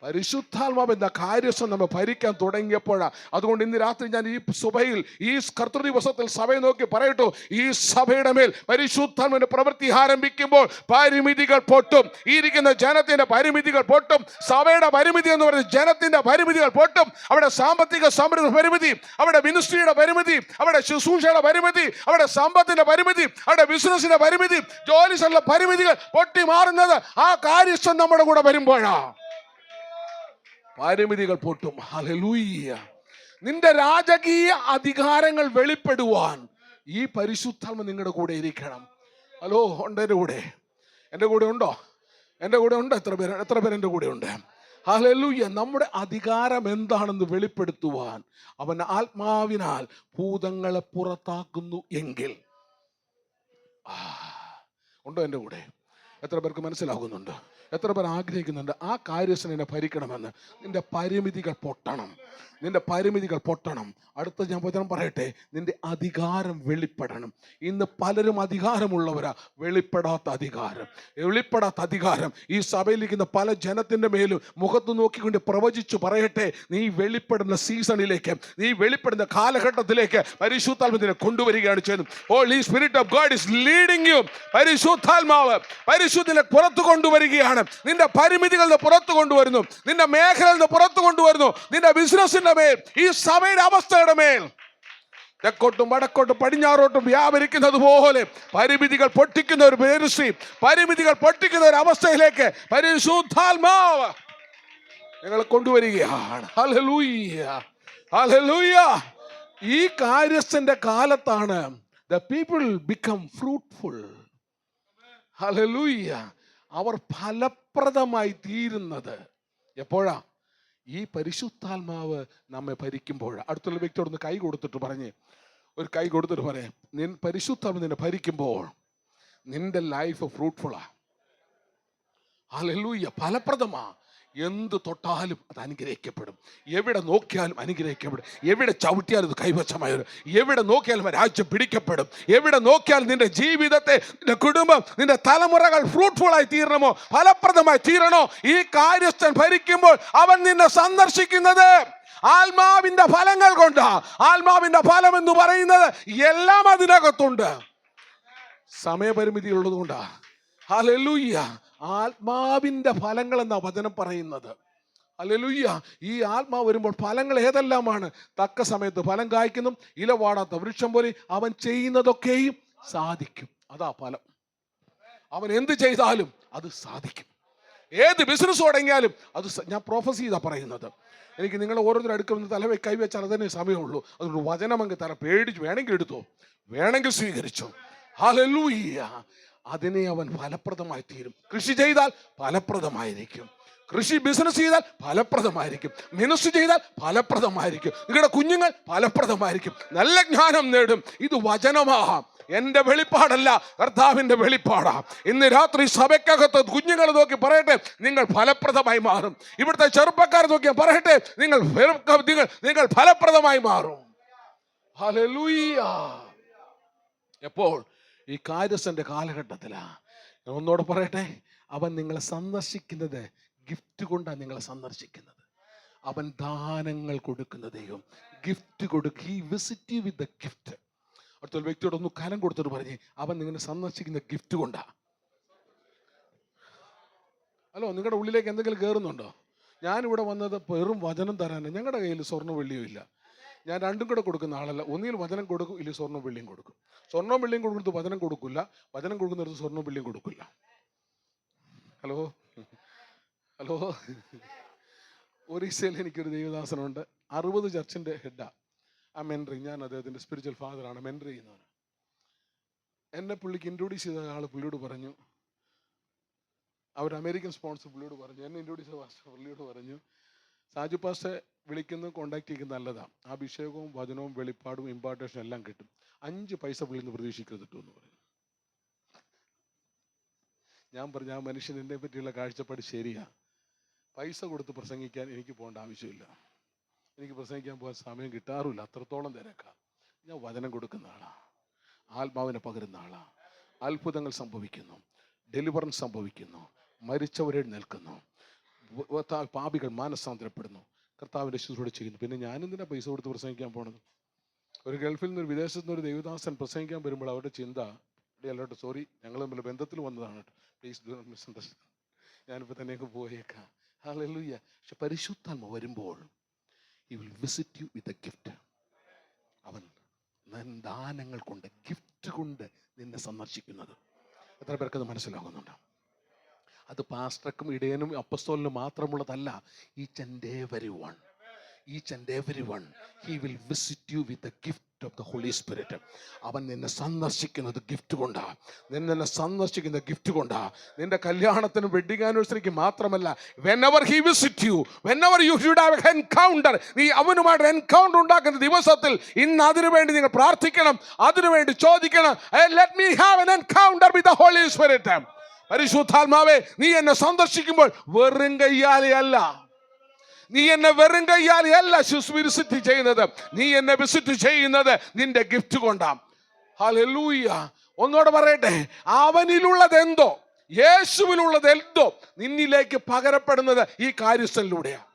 പരിശുദ്ധാത്മാവ് എന്ന കാര്യസ്ഥം നമ്മൾ ഭരിക്കാൻ തുടങ്ങിയപ്പോഴാണ്. അതുകൊണ്ട് ഇന്ന് രാത്രി ഞാൻ ഈ സഭയിൽ, ഈ കർത്തൃ ദിവസത്തിൽ സഭയെ നോക്കി പറയട്ടു, ഈ സഭയുടെ മേൽ പരിശുദ്ധാത്മാവിന്റെ പ്രവൃത്തി ആരംഭിക്കുമ്പോൾ പരിമിതികൾ പൊട്ടും. ഈ ഇരിക്കുന്ന ജനത്തിന്റെ പരിമിതികൾ പൊട്ടും. സഭയുടെ പരിമിതി എന്ന് പറയുന്നത് ജനത്തിന്റെ പരിമിതികൾ പൊട്ടും. അവിടെ സാമ്പത്തിക സമൃദ്ധി പരിമിതി, അവിടെ മിനിസ്ട്രിയുടെ പരിമിതി, അവിടെ ശുശ്രൂഷയുടെ പരിമിതി, അവിടെ സമ്പത്തിന്റെ പരിമിതി, അവിടെ ബിസിനസിന്റെ പരിമിതി, ജോലി സ്ഥല പരിമിതികൾ പൊട്ടി മാറുന്നത് ആ കാര്യസ്ഥം നമ്മുടെ കൂടെ വരുമ്പോഴാ. പരിമിതികൾ പൊട്ടും. ഹല്ലേലൂയ. നിന്റെ രാജകീയ അധികാരങ്ങൾ വെളിപ്പെടുവാൻ ഈ പരിശുദ്ധാത്മ നിങ്ങളുടെ കൂടെ ഇരിക്കണം. ഹലോ, ഉണ്ടെൻ്റെ കൂടെ? എൻ്റെ കൂടെ ഉണ്ടോ? എൻ്റെ കൂടെ ഉണ്ട്. എത്ര പേര് എൻ്റെ കൂടെ ഉണ്ട്? ഹല്ലേലൂയ. നമ്മുടെ അധികാരം എന്താണെന്ന് വെളിപ്പെടുത്തുവാൻ അവൻ ആത്മാവിനാൽ ഭൂതങ്ങളെ പുറത്താക്കുന്നു എങ്കിൽ ഉണ്ടോ എൻ്റെ കൂടെ? എത്ര പേർക്ക് മനസ്സിലാകുന്നുണ്ട്? എത്ര പേർ ആഗ്രഹിക്കുന്നുണ്ട് ആ കാര്യസ്ഥനെ ഭരിക്കണമെന്ന്? നിന്റെ പരിമിതികൾ പൊട്ടണം, നിന്റെ പരിമിതികൾ പൊട്ടണം. അടുത്ത ഞാൻ വചനം പറയട്ടെ, നിന്റെ അധികാരം വെളിപ്പെടണം. ഇന്ന് പലരും അധികാരമുള്ളവരാ, വെളിപ്പെടാത്ത അധികാരം. ഈ സഭയിലിരിക്കുന്ന പല ജനത്തിന്റെ മേലും മുഖത്ത് നോക്കിക്കൊണ്ട് പ്രവചിച്ചു പറയട്ടെ, നീ വെളിപ്പെടുന്ന സീസണിലേക്ക്, നീ വെളിപ്പെടുന്ന കാലഘട്ടത്തിലേക്ക് പരിശുദ്ധാത്മാവിനെ കൊണ്ടുവരികയാണ് ചെയ്യുന്നത്. Holy Spirit of God is leading you. പരിശുദ്ധാത്മാവ് പരിശുദ്ധിനെ പുറത്തു കൊണ്ടുവരികയാണ്. നിന്റെ പരിമിതികളിൽ നിന്ന് പുറത്തു കൊണ്ടുവരുന്നു, നിന്റെ മേഖലയിൽ നിന്ന് പുറത്തു കൊണ്ടുവരുന്നു, നിന്റെ ബിസിനസിന്റെ മേൽ, ഈ സഭയുടെ അവസ്ഥയുടെ മേൽ തെക്കോട്ടും വടക്കോട്ടും പടിഞ്ഞാറോട്ടും വ്യാപരിക്കുന്നത് പോലെ പരിമിതികൾ പൊട്ടിക്കുന്ന ഒരു മേരുസി, പരിമിതികൾ പൊട്ടിക്കുന്ന ഒരു അവസ്ഥയിലേക്ക് പരിശുദ്ധാത്മാവ് ഞങ്ങളെ കൊണ്ടുവരികയാണ്. ഹല്ലേലൂയ, ഹല്ലേലൂയ. ഈ കാര്യസ്ഥന്റെ കാലത്താണ് the people become fruitful. ഹല്ലേലൂയ. അവർ ഫലപ്രദമായി തീരുന്നത് എപ്പോഴാ? ഈ പരിശുദ്ധാത്മാവ് നമ്മെ ഭരിക്കുമ്പോഴാണ്. അടുത്തുള്ള വ്യക്തിയോടൊന്ന് കൈ കൊടുത്തിട്ട് പറയാം, പരിശുദ്ധാത്മാവ് നിന്നെ ഭരിക്കുമ്പോൾ നിന്റെ ലൈഫ് ഫ്രൂട്ട്ഫുള്ളാ. ഹല്ലേലൂയ. ഫലപ്രദമാ. എന്ത് തൊട്ടാലും അത് അനുഗ്രഹിക്കപ്പെടും, എവിടെ നോക്കിയാലും അനുഗ്രഹിക്കപ്പെടും, എവിടെ ചവിട്ടിയാലും അത് കൈവശമായി വരും, എവിടെ നോക്കിയാലും രാജ്യം പിടിക്കപ്പെടും, എവിടെ നോക്കിയാലും നിന്റെ ജീവിതത്തെ, നിന്റെ കുടുംബം, നിന്റെ തലമുറകൾ ഫ്രൂട്ട്ഫുള്ളായി തീരണമോ, ഫലപ്രദമായി തീരണോ, ഈ കാര്യസ്ഥൻ ഭരിക്കുമ്പോൾ അവൻ നിന്നെ സന്ദർശിക്കുന്നത് ആത്മാവിന്റെ ഫലങ്ങൾ കൊണ്ടാ. ആത്മാവിന്റെ ഫലം എന്ന് പറയുന്നത് എല്ലാം അതിനകത്തുണ്ട്. സമയപരിമിതി ഉള്ളതുകൊണ്ടാ. ഹല്ലേലൂയ. ആത്മാവിന്റെ ഫലങ്ങൾ എന്നാ വചനം പറയുന്നത്. ഹല്ലേലൂയ. ഈ ആത്മാവ് വരുമ്പോൾ ഫലങ്ങൾ ഏതെല്ലാമാണ്? തക്ക സമയത്ത് ഫലം കായ്ക്കുന്നു, ഇലവാടാത്ത വൃക്ഷം പോലെ അവൻ ചെയ്യുന്നതൊക്കെയും സാധിക്കും. അതാ ഫലം. അവൻ എന്ത് ചെയ്താലും അത് സാധിക്കും. ഏത് ബിസിനസ് തുടങ്ങിയാലും അത് ഞാൻ പ്രൊഫസി ചെയ്താ പറയുന്നത്. എനിക്ക് നിങ്ങൾ ഓരോരുത്തരും അടുക്കുന്ന തലവെ കൈവച്ചാൽ അതന്നെ സമയമുള്ളൂ. അതുകൊണ്ട് വചനമങ്ങ് തല പേടിച്ച് വേണമെങ്കിൽ എടുത്തോ, വേണമെങ്കിൽ സ്വീകരിച്ചോ. ഹല്ലേലൂയ. അതിനെ അവൻ ഫലപ്രദമായി തീരും. കൃഷി ചെയ്താൽ ഫലപ്രദമായിരിക്കും, ബിസിനസ് ചെയ്താൽ ഫലപ്രദമായിരിക്കും, മിനിസ്റ്റർ ചെയ്താൽ ഫലപ്രദമായിരിക്കും, നിങ്ങളുടെ കുഞ്ഞുങ്ങൾ ഫലപ്രദമായിരിക്കും, നല്ല ജ്ഞാനം നേടും. ഇത് വചനമാകാം, എന്റെ വെളിപ്പാടല്ല, കർത്താവിന്റെ വെളിപ്പാടാ. ഇന്ന് രാത്രി സഭയ്ക്കകത്ത് കുഞ്ഞുങ്ങൾ നോക്കി പറയട്ടെ, നിങ്ങൾ ഫലപ്രദമായി മാറും. ഇവിടുത്തെ ചെറുപ്പക്കാരെ നോക്കി പറയട്ടെ, നിങ്ങൾ ഫലപ്രദമായി മാറും. ഹല്ലേലൂയ. എപ്പോൾ? ഈ കാര്യസ്ഥന്റെ കാലഘട്ടത്തിലാ. ഒന്നോട് പറയട്ടെ, അവൻ നിങ്ങളെ സന്ദർശിക്കുന്നത് ഗിഫ്റ്റ് കൊണ്ടാണ്. നിങ്ങളെ സന്ദർശിക്കുന്നത് അവൻ ദാനങ്ങൾ കൊടുക്കുന്ന ദൈവം. ഗിഫ്റ്റ് കൊടുക്കുക. He visit you with the gift. അടുത്തൊരു വ്യക്തിയോട് ഒന്ന് കരം കൊടുത്തിട്ട് പറഞ്ഞ്, അവൻ നിങ്ങളെ സന്ദർശിക്കുന്ന ഗിഫ്റ്റ് കൊണ്ടാ. ഹലോ, നിങ്ങളുടെ ഉള്ളിലേക്ക് എന്തെങ്കിലും കയറുന്നുണ്ടോ? ഞാനിവിടെ വന്നത് വെറും വചനം തരാനാണ്. ഞങ്ങളുടെ കയ്യിൽ സ്വർണ്ണ വെള്ളിയോ ഇല്ല. ഞാൻ രണ്ടും കൂടെ കൊടുക്കുന്ന ആളല്ല. ഒന്നിൽ വചനം കൊടുക്കും, ഇല്ലെങ്കിൽ സ്വർണ്ണവും വെള്ളിയും കൊടുക്കും. സ്വർണ്ണവും വെള്ളിയും കൊടുക്കുന്നത് വചനം കൊടുക്കില്ല, വചനം കൊടുക്കുന്നിടത്ത് സ്വർണ്ണവും വെള്ളിയും കൊടുക്കില്ല. ഹലോ, ഒറീസയിൽ എനിക്കൊരു ദൈവദാസനുണ്ട്. 60 ചർച്ചിന്റെ ഹെഡാ. ആ മെൻറ്ററി, ഞാൻ അദ്ദേഹത്തിന്റെ സ്പിരിച്വൽ ഫാദറാണ്. മെൻറ്റർ ചെയ്യുന്നവന് എന്നെ പുള്ളിക്ക് ഇൻട്രൊഡ്യൂസ് ചെയ്ത ആൾ പുള്ളിയോട് പറഞ്ഞു, അവർ അമേരിക്കൻ സ്പോൺസർ പുള്ളിയോട് പറഞ്ഞു, എന്നെ ഇൻട്രൊഡ്യൂസ് ചെയ്ത പുള്ളിയോട് പറഞ്ഞു, സാജു പാസ്റ്റർ വിളിക്കുന്നത് കോണ്ടാക്ട് ചെയ്യുന്നത് നല്ലതാണ്. ആ അഭിഷേകവും വചനവും വെളിപ്പാടും ഇമ്പാർട്ടേഷനും എല്ലാം കിട്ടും. 5 പൈസ പുള്ളിയിൽ നിന്ന് പ്രതീക്ഷിക്കരുത് എന്ന് പറഞ്ഞു. ഞാൻ പറഞ്ഞു, ആ മനുഷ്യൻ എന്നെ പറ്റിയുള്ള കാഴ്ചപ്പാട് ശരിയാ. പൈസ കൊടുത്ത് പ്രസംഗിക്കാൻ എനിക്ക് പോകേണ്ട ആവശ്യമില്ല. എനിക്ക് പ്രസംഗിക്കാൻ പോകാൻ സമയം കിട്ടാറില്ല, അത്രത്തോളം തിരക്കാ. ഞാൻ വചനം കൊടുക്കുന്ന ആളാ, ആത്മാവിനെ പകരുന്ന ആളാ. അത്ഭുതങ്ങൾ സംഭവിക്കുന്നു, ഡെലിവറൻസ് സംഭവിക്കുന്നു, മരിച്ചവരെ നിൽക്കുന്നു, പാപികൾ മാനസാന്തരപ്പെടുന്നു, കർത്താവിൻ്റെ ശുശ്രൂഷ ചെയ്യുന്നു. പിന്നെ ഞാനെന്തിനാ പൈസ കൊടുത്ത് പ്രസംഗിക്കാൻ പോണത്? ഒരു ഗൾഫിൽ നിന്ന്, ഒരു വിദേശത്ത് നിന്ന് ഒരു ദൈവദാസൻ പ്രസംഗിക്കാൻ വരുമ്പോൾ അവരുടെ ചിന്ത, അല്ലോട്ട് സോറി, ഞങ്ങൾ തമ്മിൽ ബന്ധത്തിൽ വന്നതാണ്, പ്ലീസ് ഡു നോട്ട് മിസ്അണ്ടർസ്റ്റാൻഡ്, ഞാനിപ്പോൾ തന്നെയൊക്കെ പോയേക്കാം. ഹല്ലേലൂയ. പക്ഷെ പരിശുദ്ധാത്മ വരുമ്പോൾ he will visit you with a gift. അവൻ ദാനങ്ങൾ കൊണ്ട്, ഗിഫ്റ്റ് കൊണ്ട് നിന്നെ സന്ദർശിക്കുന്നത്. എത്ര പേർക്കത് മനസ്സിലാകുന്നുണ്ട്? അത് പാസ്റ്റർക്കും ഇടയനും അപ്പസ്തോലിനും മാത്രമുള്ളതല്ല. Each and every one, each and everyone, he will visit you with the gift of the Holy Spirit. അവൻ നിന്നെ സന്ദർശിക്കുന്നത് ഗിഫ്റ്റ് കൊണ്ടാ. നിന്നെ സന്ദർശിക്കുന്ന ഗിഫ്റ്റ് കൊണ്ടാ. നിന്റെ കല്യാണത്തിന് വെഡിങ് ആനിവേഴ്സറിക്ക് മാത്രമല്ല, whenever he visit you, whenever you should have an encounter, നീ അവനുമായിട്ട് എൻകൗണ്ടർ ഉണ്ടാക്കുന്ന ദിവസത്തിൽ ഇന്ന് അതിനുവേണ്ടി നിങ്ങൾ പ്രാർത്ഥിക്കണം, അതിനുവേണ്ടി ചോദിക്കണം. Let me have an encounter with the Holy Spirit. പരിശുദ്ധാത്മാവേ, നീ എന്നെ സന്ദർശിക്കുമ്പോൾ വെറും കയ്യാലെ അല്ല, നീ എന്നെ വെറും കയ്യാലെയല്ല വിസിറ്റ് ചെയ്യുന്നത്, നീ എന്നെ വിസിറ്റ് ചെയ്യുന്നത് നിന്റെ ഗിഫ്റ്റ് കൊണ്ടാണ്. ഹല്ലേലൂയ. ഒന്നോടെ പറയട്ടെ, അവനിലുള്ളത് എന്തോ, യേശുവിലുള്ളത് എന്തോ നിന്നിലേക്ക് പകരപ്പെടുന്നത് ഈ കാര്യസ്ഥനിലൂടെയാണ്.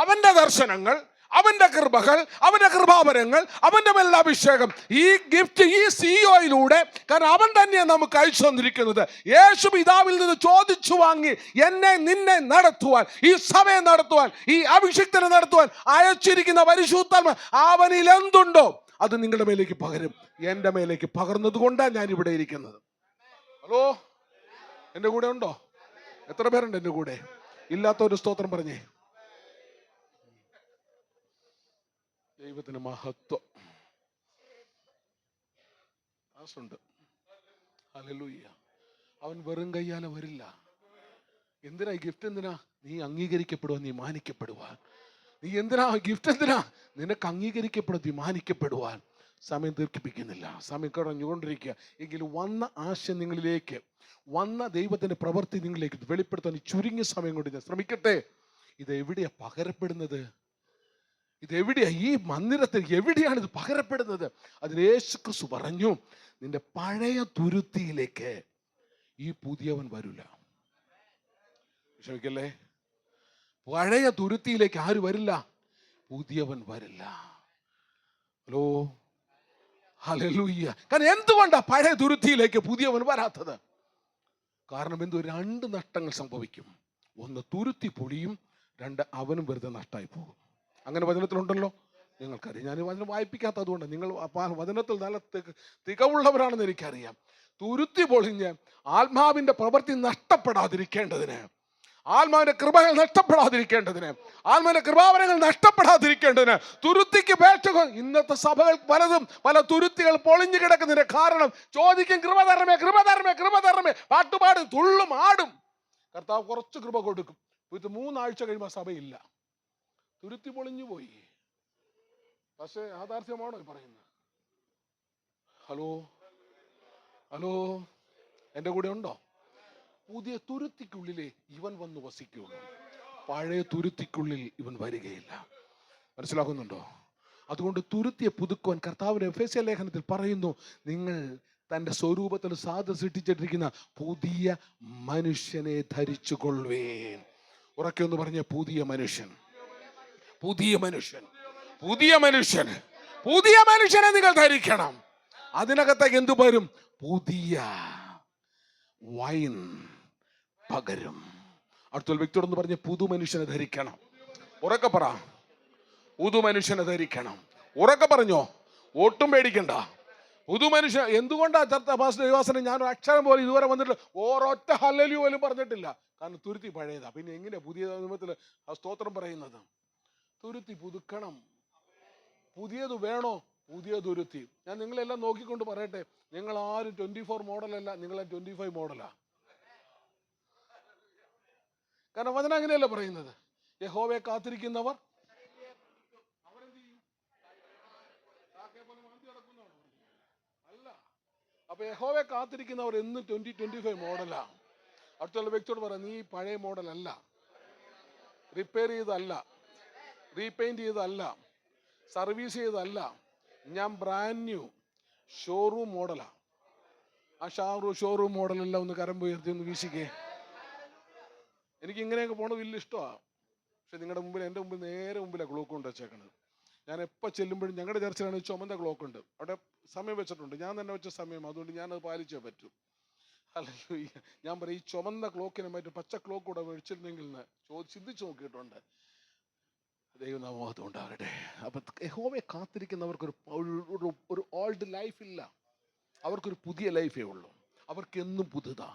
അവന്റെ ദർശനങ്ങൾ, അവന്റെ കൃപകൾ, അവന്റെ കൃപാവരങ്ങൾ, അവന്റെ മേലുള്ള അഭിഷേകം, ഈ ഗിഫ്റ്റ് ഈ സിഇഒയിലൂടെ, കാരണം അവൻ തന്നെയാണ് നമുക്ക് അയച്ചു തന്നിരിക്കുന്നത്. യേശു പിതാവിൽ നിന്ന് ചോദിച്ചു വാങ്ങി എന്നെ നിന്നെ നടത്തുവാൻ, ഈ സഭയെ നടത്തുവാൻ, ഈ അഭിഷിക്തനെ നടത്തുവാൻ അയച്ചിരിക്കുന്ന പരിശുദ്ധാത്മ അവനിൽ എന്തുണ്ടോ അത് നിങ്ങളുടെ മേലേക്ക് പകരും. എൻ്റെ മേലേക്ക് പകർന്നത് കൊണ്ടാണ് ഞാൻ ഇവിടെ ഇരിക്കുന്നത്. ഹലോ, എൻ്റെ കൂടെ ഉണ്ടോ? എത്ര പേരുണ്ട് എൻ്റെ കൂടെ? ഇല്ലാത്തൊരു സ്തോത്രം പറഞ്ഞേ. ദൈവത്തിന് മഹത്വം. ഹല്ലേലൂയ. അവൻ വെറും കയ്യാലെ വരില്ല. എന്തിനാ ഈ ഗിഫ്റ്റ്? എന്തിനാ? നീ അംഗീകരിക്കപ്പെടുവാൻ, നീ മാനിക്കപ്പെടുവാൻ. നീ എന്തിനാ ഗിഫ്റ്റ്? എന്തിനാ? നിനക്ക് അംഗീകരിക്കപ്പെടുവാൻ, നീ മാനിക്കപ്പെടുവാൻ. സമയം ദീർഘിപ്പിക്കുന്നില്ല, സമയം കടഞ്ഞുകൊണ്ടിരിക്കുക. എങ്കിലും വന്ന ആശയം നിങ്ങളിലേക്ക്, വന്ന ദൈവത്തിന്റെ പ്രവൃത്തി നിങ്ങളിലേക്ക് വെളിപ്പെടുത്താൻ ഈ ചുരുങ്ങിയ സമയം കൊണ്ട് ഞാൻ ശ്രമിക്കട്ടെ. ഇത് എവിടെയാ പകരപ്പെടുന്നത്? ഇതെവിടെയാ? ഈ മന്ദിരത്തിൽ എവിടെയാണ് ഇത് പകരപ്പെടുന്നത്? അതിന് യേശു ക്രിസ്തു പറഞ്ഞു, നിന്റെ പഴയ തുരുത്തിയിലേക്ക് ഈ പുതിയവൻ വരില്ല. ക്ഷമിക്കല്ലേ, പഴയ തുരുത്തിയിലേക്ക് ആര് വരില്ല? പുതിയവൻ വരില്ല. Hello, hallelujah. കാരണം എന്തുകൊണ്ടാ പഴയ തുരുത്തിയിലേക്ക് പുതിയവൻ വരാത്തത്? കാരണം എന്തോ രണ്ട് നഷ്ടങ്ങൾ സംഭവിക്കും. ഒന്ന്, തുരുത്തി പൊളിയും. രണ്ട്, അവനും വെറുതെ നഷ്ടമായി പോകും. അങ്ങനെ വചനത്തിലുണ്ടല്ലോ, നിങ്ങൾക്കറിയാം. ഞാൻ വചനം വായിപ്പിക്കാത്തത് അതുകൊണ്ട്, നിങ്ങൾ വചനത്തിൽ നല്ല തികവുള്ളവരാണെന്ന് എനിക്കറിയാം. തുരുത്തി പൊളിഞ്ഞ് ആത്മാവിന്റെ പ്രവൃത്തി നഷ്ടപ്പെടാതിരിക്കേണ്ടതിന്, ആത്മാവിന്റെ കൃപകൾ നഷ്ടപ്പെടാതിരിക്കേണ്ടതിന്, ആത്മാവിന്റെ കൃപാവരങ്ങൾ നഷ്ടപ്പെടാതിരിക്കേണ്ടതിന് തുരുത്തിക്ക് പേക്ഷകൾ. ഇന്നത്തെ സഭകൾ പലതും പല തുരുത്തികൾ പൊളിഞ്ഞു കിടക്കുന്നതിന്റെ കാരണം ചോദിക്കും, കൃപ തരണമേ, കൃപ തരണമേ, കൃപ തരണമേ. പാട്ടുപാടും, തുള്ളും, ആടും. കർത്താവ് കുറച്ച് കൃപ കൊടുക്കും. ഇത് 3 ആഴ്ച കഴിയുമ്പോൾ സഭയില്ല, തുരുത്തി പൊളിഞ്ഞു പോയി. പക്ഷേ യാഥാർത്ഥ്യമാണോ പറയുന്നത്? ഹലോ, ഹലോ, എൻ്റെ കൂടെ ഉണ്ടോ? പുതിയ തുരുത്തിക്കുള്ളിലേ ഇവൻ വന്ന് വസിക്കുള്ളൂ, പഴയ തുരുത്തിക്കുള്ളിൽ ഇവൻ വരികയില്ല. മനസ്സിലാക്കുന്നുണ്ടോ? അതുകൊണ്ട് തുരുത്തിയെ പുതുക്കുവാൻ കർത്താവിന്റെ എഫേസ്യ ലേഖനത്തിൽ പറയുന്നു, നിങ്ങൾ തന്റെ സ്വരൂപത്തിൽ സാധ സൃഷ്ടിച്ചിട്ടിരിക്കുന്ന പുതിയ മനുഷ്യനെ ധരിച്ചു കൊള്ളുവേൻ. ഉറക്കെ ഒന്ന് പറഞ്ഞ, പുതിയ മനുഷ്യൻ, പുതിയ മനുഷ്യൻ, പുതിയ മനുഷ്യൻ, പുതിയ മനുഷ്യനെ നിങ്ങൾ ധരിക്കണം. അതിനകത്തേക്ക് എന്തു വരും? പുതിയ വൈൻ പകരും. അടുത്ത വ്യക്തിയോടൊന്ന് പറഞ്ഞ്, പുതു മനുഷ്യനെ ധരിക്കണം. ഉറക്കെ പറ, പുതു മനുഷ്യനെ ധരിക്കണം. ഉറക്കെ പറഞ്ഞോ, ഒട്ടും പേടിക്കണ്ട. പുതു മനുഷ്യൻ. എന്തുകൊണ്ടാ ദേവാസനം ഞാൻ ഒരു അക്ഷരം പോലും ഇതുവരെ വന്നിട്ടില്ല, ഒരൊറ്റ ഹല്ലേലൂയ പോലും പറഞ്ഞിട്ടില്ല. കാരണം തുരുത്തി പഴയതാ. പിന്നെ എങ്ങനെയാ പുതിയ നിയമത്തിൽ സ്തോത്രം പറയുന്നത്? തുരുത്തി പുതുക്കണം. പുതിയത് വേണോ? പുതിയ തുരുത്തി. ഞാൻ നിങ്ങളെല്ലാം നോക്കിക്കൊണ്ട് പറയട്ടെ, നിങ്ങൾ ആരും 24 മോഡലല്ല, നിങ്ങളെ 25 മോഡലാ. കാരണം വചനം അങ്ങനെയല്ല പറയുന്നത്. യഹോവയെ കാത്തിരിക്കുന്നവർ അല്ല. അപ്പൊ യഹോവയെ കാത്തിരിക്കുന്നവർ എന്നും 2025 മോഡലാ. അടുത്തുള്ള വ്യക്തിയോട് പറയാം, നീ പഴയ മോഡൽ അല്ല, റിപ്പയർ ചെയ്തല്ല, റീപെയിന്റ് ചെയ്തല്ല, സർവീസ് ചെയ്തല്ല. ഞാൻ ബ്രാൻഡ് ന്യൂ ഷോറൂം മോഡലാ. ആ ഷോറൂം മോഡലെല്ലാം ഒന്ന് കരം ഉയർത്തി ഒന്ന് വീശിക്കേ. എനിക്ക് ഇങ്ങനെയൊക്കെ പോണത് വലിയ ഇഷ്ടമാണ്. പക്ഷെ നിങ്ങളുടെ മുമ്പിൽ, എൻ്റെ മുമ്പിൽ നേരെ മുമ്പിലാണ് ക്ലോക്ക് കൊണ്ട് വെച്ചേക്കണത്. ഞാൻ എപ്പോൾ ചെല്ലുമ്പോഴും, ഞങ്ങളുടെ ചർച്ചിലാണ് ചുമന്ന ക്ലോക്ക് ഉണ്ട്, അവിടെ സമയം വെച്ചിട്ടുണ്ട്. ഞാൻ തന്നെ വെച്ച സമയം, അതുകൊണ്ട് ഞാനത് പാലിച്ചേ പറ്റൂ. ഹല്ലേലൂയ. ഞാൻ പറയും, ഈ ചുമന്ന ക്ലോക്കിനെ മറ്റു പച്ച ക്ലോക്ക് കൂടെ വെച്ചിരുന്നെങ്കിൽ ചിന്തിച്ചു നോക്കിയിട്ടുണ്ട്. ദൈവനാമം ഉണ്ടാകട്ടെ. അപ്പൊ യഹോവയെ കാത്തിരിക്കുന്നവർക്കൊരു ഒരു ഓൾഡ് ലൈഫ് ഇല്ല, അവർക്കൊരു പുതിയ ലൈഫേ ഉള്ളൂ. അവർക്ക് എന്നും പുതുതാ.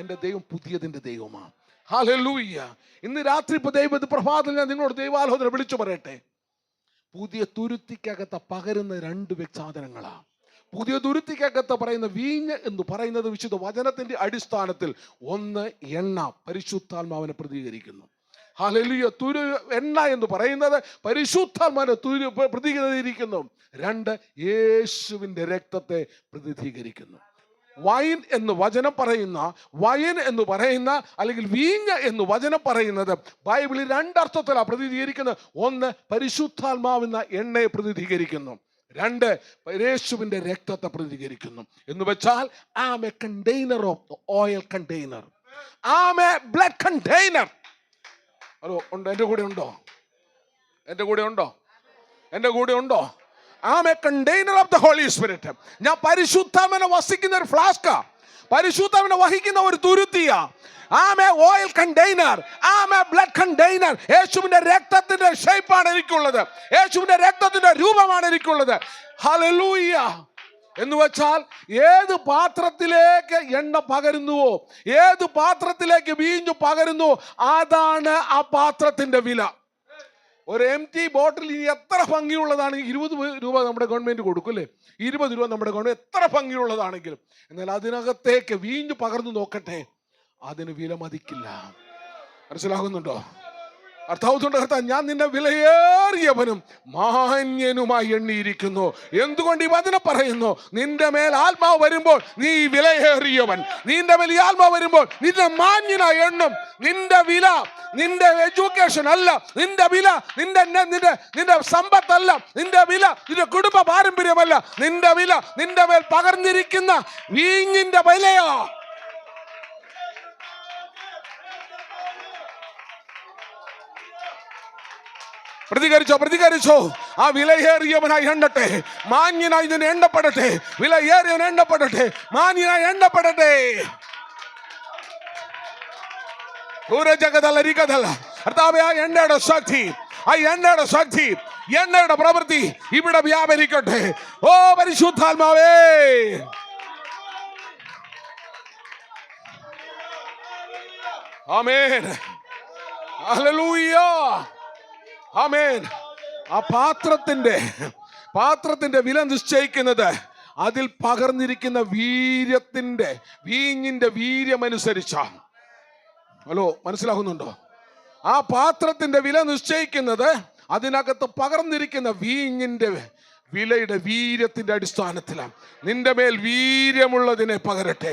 എൻ്റെ ദൈവം പുതിയതിൻ്റെ ദൈവമാണ്. ഹല്ലേലൂയ. ഇന്ന് രാത്രി ഇപ്പൊ പ്രഭാതത്തിൽ ഞാൻ നിങ്ങളോട് ദൈവാലോചന വിളിച്ചു പറയട്ടെ. പുതിയ തുരുത്തിക്കകത്ത് പകരുന്ന രണ്ട് സാധനങ്ങളാ. പുതിയ തുരുത്തിക്കകത്ത് പറയുന്ന വീഞ്ഞ് എന്ന് പറയുന്നത് വിശുദ്ധ വചനത്തിന്റെ അടിസ്ഥാനത്തിൽ ഒന്ന് എണ്ണ, പരിശുദ്ധാത്മാവിനെ പ്രതികരിക്കുന്നു. ഹല്ലേലൂയ. എണ്ണ എന്ന് പറയുന്നത് പരിശുദ്ധാത്മാവിനെ പ്രതികരിക്കുന്നു. രണ്ട്, യേശുവിന്റെ രക്തത്തെ പ്രതിനിധീകരിക്കുന്നു. വൈൻ എന്ന് വചനം പറയുന്ന അല്ലെങ്കിൽ വീഞ്ഞ് എന്ന് വചനം പറയുന്നത് ബൈബിളിൽ രണ്ടർത്ഥത്തിലാണ് പ്രതിനിധീകരിക്കുന്നത്. ഒന്ന്, പരിശുദ്ധാത്മാവെന്ന എണ്ണയെ പ്രതിനിധീകരിക്കുന്നു. രണ്ട്, യേശുവിന്റെ രക്തത്തെ പ്രതിനിധീകരിക്കുന്നു. എന്ന് വെച്ചാൽ I am a container of the oil container, I am a blood container. Hello, ഉണ്ടോ? എൻ്റെ കൂടെ ഉണ്ടോ? I am a container of the Holy Spirit. ഞാൻ പരിശുദ്ധാത്മാവിനെ വസിക്കുന്ന ഒരു ഫ്ലാസ്കാ, പരിശുദ്ധാത്മാവിനെ വഹിക്കുന്ന ഒരു തുരുത്തിയാ. I am a oil container, I am a blood container. യേശുവിന്റെ രക്തത്തിന്റെ ഷേപ്പാണ് എനിക്കുള്ളത്, യേശുവിന്റെ രക്തത്തിന്റെ രൂപമാണ് എനിക്കുള്ളത്. ഹല്ലേലൂയ. എന്ന് വെച്ചാൽ ഏത് പാത്രത്തിലേക്ക് എണ്ണ പകരുന്നുവോ, ഏത് പാത്രത്തിലേക്ക് വീഞ്ഞു പകരുന്നുവോ, അതാണ് ആ പാത്രത്തിന്റെ വില. ഒരു empty ബോട്ടിൽ ഇനി എത്ര ഭംഗിയുള്ളതാണ്, 20 രൂപ നമ്മുടെ ഗവൺമെന്റ് കൊടുക്കും അല്ലേ, 20 രൂപ നമ്മുടെ ഗവൺമെന്റ് എത്ര ഭംഗിയുള്ളതാണെങ്കിലും, എന്നാൽ അതിനകത്തേക്ക് വീഞ്ഞു പകർന്നു നോക്കട്ടെ, അതിന് വില മതിക്കില്ല. മനസ്സിലാകുന്നുണ്ടോ? അർത്ഥാവത്തുണ്ട്. ഞാൻ നിന്നെ വിലയേറിയവനും മാന്യനുമായി എണ്ണിയിരിക്കുന്നു. എന്തുകൊണ്ട് ഈ വചനം പറയുന്നു? നിന്റെ മേൽ ആത്മാവ് വരുമ്പോൾ നീ വിലയേറിയവൻ, നിന്റെ മേൽ ആത്മാവ് വരുമ്പോൾ നിന്നെ മാന്യനായി എണ്ണും. നിന്റെ വില നിന്റെ എഡ്യൂക്കേഷൻ അല്ല, നിന്റെ വില നിന്റെ സമ്പത്തല്ല, നിന്റെ വില നിന്റെ കുടുംബ പാരമ്പര്യമല്ല, നിന്റെ വില നിന്റെ മേൽ പകർന്നിരിക്കുന്ന വീഞ്ഞിന്റെ വിലയോ. പ്രതികരിച്ചോ. ആ വിലയേറിയവനായി എണ്ണട്ടെ, മാന്യനായി ഇതിന് എണ്ണപ്പെടട്ടെ, വിലയേറിയവൻ എണ്ണപ്പെടട്ടെ, മാന്യനായി എണ്ണപ്പെടട്ടെ. കർത്താവേ, ആ എണ്ണയുടെ ശക്തി, ആ എണ്ണയുടെ ശക്തി, എണ്ണയുടെ പ്രവൃത്തി ഇവിടെ വ്യാപരിക്കട്ടെ. ഓ പരിശുദ്ധാത്മാവേ, ആമേൻ, ഹല്ലേലൂയ, ആമേൻ. ആ പാത്രത്തിന്റെ വില നിശ്ചയിക്കുന്നത് അതിൽ പകർന്നിരിക്കുന്ന വീഞ്ഞിന്റെ വീര്യമനുസരിച്ചാണ്. ഹലോ, മനസ്സിലാകുന്നുണ്ടോ? ആ പാത്രത്തിന്റെ വില നിശ്ചയിക്കുന്നത് അതിനകത്ത് പകർന്നിരിക്കുന്ന വീഞ്ഞിന്റെ വിലയുടെ വീര്യത്തിന്റെ അടിസ്ഥാനത്തിലാണ്. നിന്റെ മേൽ വീര്യമുള്ളതിനെ പകരട്ടെ,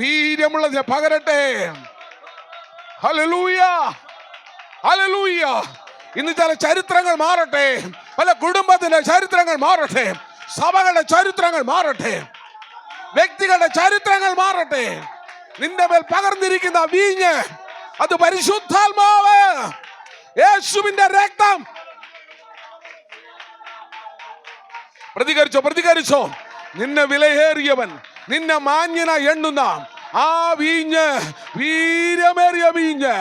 വീര്യമുള്ളതിനെ പകരട്ടെ. Hallelujah, hallelujah. ഇന്ന് ചില ചരിത്രങ്ങൾ മാറട്ടെ, പല കുടുംബത്തിന്റെ ചരിത്രങ്ങൾ മാറട്ടെ, സഭകളുടെ ചരിത്രങ്ങൾ മാറട്ടെ, വ്യക്തികളുടെ ചരിത്രങ്ങൾ മാറട്ടെ. നിന്റെ മേൽ പകർന്നിരിക്കുന്ന വീഞ്ഞ് അത് പരിശുദ്ധാത്മാവ്, യേശുവിന്റെ രക്തം. പ്രതികരിച്ചോ. നിന്നെ വിലയേറിയവൻ, നിന്നെ മാന്യനായി എണ്ണുന്ന ആ വീഞ്ഞ്, വീര്യമേറിയ വീഞ്ഞ്.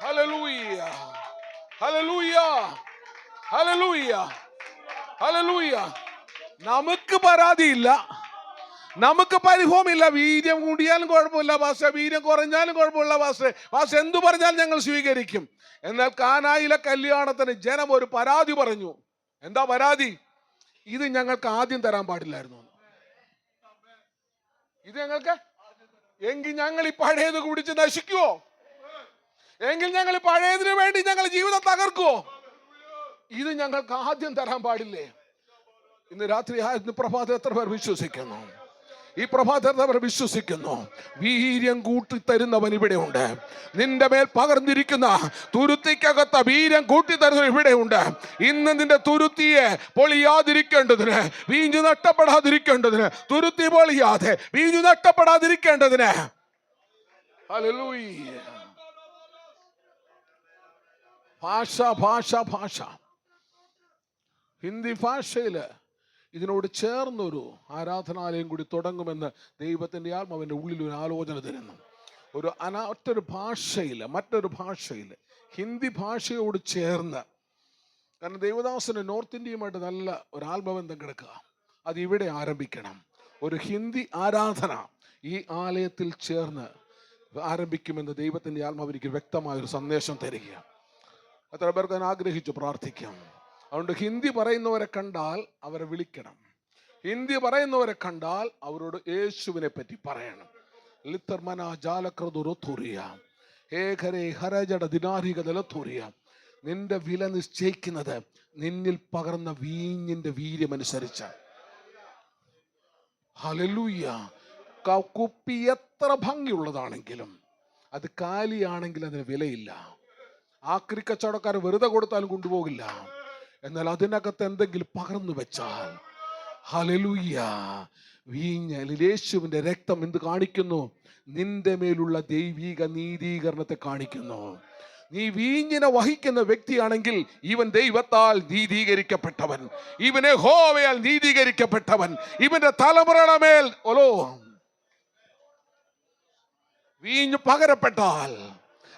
ഹല്ലേലൂയ, ഹല്ലേലൂയ, ഹല്ലേലൂയ, ഹല്ലേലൂയ. നമുക്ക് പരാതിയില്ല, നമുക്ക് പരിഭവമില്ല. വീര്യം കൂടിയാലും കുഴപ്പമില്ല പാസ്റ്റർ, വീര്യം കുറഞ്ഞാലും കുഴപ്പമില്ല പാസ്റ്റർ എന്തു പറഞ്ഞാലും ഞങ്ങൾ സ്വീകരിക്കും. എന്നാൽ കാനായിലെ കല്യാണത്തിന് ജനം ഒരു പരാതി പറഞ്ഞു. എന്താ പരാതി? ഇത് ഞങ്ങൾക്ക് ആദ്യം തരാൻ പാടില്ലായിരുന്നു. ഇത് ഞങ്ങൾക്ക്, എങ്കിൽ ഞങ്ങൾ ഈ പഴയത് കുടിച്ച് നശിക്കുവോ? എങ്കിൽ ഞങ്ങൾ പഴയതിനു വേണ്ടി ഞങ്ങൾ ജീവിതം തകർക്കുവോ? ഇത് ഞങ്ങൾക്ക് ആദ്യം തരാൻ പാടില്ലേ? ഇന്ന് രാത്രി, ഇന്ന് പ്രഭാതം എത്ര പേർ വിശ്വസിക്കുന്നു? ഈ പ്രഭാതത്തിൽ അവർ വിശ്വസിക്കുന്നു വീര്യം കൂട്ടി തരുന്നവൻ ഇവിടെയുണ്ട്. നിന്റെ മേൽ പകർന്നിരിക്കുന്ന തുരുത്തിക്കകത്ത വീര്യം കൂട്ടി തരുന്നവൻ ഇവിടെയുണ്ട്. ഇന്ന് നിന്റെ തുരുത്തിയെ പൊളിയാതിരിക്കേണ്ടതിന്, വീഞ്ഞു നഷ്ടപ്പെടാതിരിക്കേണ്ടതിന്, തുരുത്തി പൊളിയാതെ വീഞ്ഞു നഷ്ടപ്പെടാതിരിക്കേണ്ടതിന്. ഹല്ലേലൂയ. ഭാഷ ഹിന്ദി ഭാഷയില് ഇതിനോട് ചേർന്നൊരു ആരാധനാലയം കൂടി തുടങ്ങുമെന്ന് ദൈവത്തിൻ്റെ ആത്മാവിൻ്റെ ഉള്ളിൽ ഒരു ആലോചന തരുന്നു. മറ്റൊരു ഭാഷയിൽ ഹിന്ദി ഭാഷയോട് ചേർന്ന്, കാരണം ദേവദാസന് നോർത്ത് ഇന്ത്യയുമായിട്ട് നല്ല ഒരു ആത്മബന്ധം കിടക്കുക, അത് ഇവിടെ ആരംഭിക്കണം. ഒരു ഹിന്ദി ആരാധന ഈ ആലയത്തിൽ ചേർന്ന് ആരംഭിക്കുമെന്ന് ദൈവത്തിൻ്റെ ആത്മാവ് എനിക്ക് വ്യക്തമായൊരു സന്ദേശം തരികയാണ്. എത്ര പേർക്ക് ഞാൻ ആഗ്രഹിച്ചു പ്രാർത്ഥിക്കാം. അതുകൊണ്ട് ഹിന്ദി പറയുന്നവരെ കണ്ടാൽ അവരെ വിളിക്കണം. ഹിന്ദി പറയുന്നവരെ കണ്ടാൽ അവരോട് യേശുവിനെ പറ്റി പറയണം. ലിത്തർമന ജാലക്രതുറോത്തുറിയ ഹേഖരേ ഹരജട ദിനാരികതലത്തുറിയ. നിന്റെ വില നിശ്ചയിക്കുന്നത് നിന്നിൽ പകർന്ന വീഞ്ഞിന്റെ വീര്യമനുസരിച്ച. ഹല്ലേലൂയ. കുപ്പി എത്ര ഭംഗിയുള്ളതാണെങ്കിലും അത് കാലിയാണെങ്കിൽ അതിന് വിലയില്ല. ആക്രി കച്ചവടക്കാർ വെറുതെ കൊടുത്താലും കൊണ്ടുപോകില്ല. എന്നാൽ അതിനകത്ത് എന്തെങ്കിലും പകർന്നു വെച്ചാൽ, ഹല്ലേലൂയ, വീഞ്ഞ് യേശുവിന്റെ രക്തം എന്ത് കാണിക്കുന്നു? നിന്റെ മേലുള്ള ദൈവിക നീതീകരണത്തെ കാണിക്കുന്നു. നീ വീഞ്ഞിനെ വഹിക്കുന്ന വ്യക്തിയാണെങ്കിൽ ഇവൻ ദൈവത്താൽ നീതീകരിക്കപ്പെട്ടവൻ, ഇവനെ യഹോവയാൽ നീതീകരിക്കപ്പെട്ടവൻ, ഇവന്റെ തലമുറയുടെ മേൽ വീഞ്ഞ് പകരപ്പെട്ടാൽ,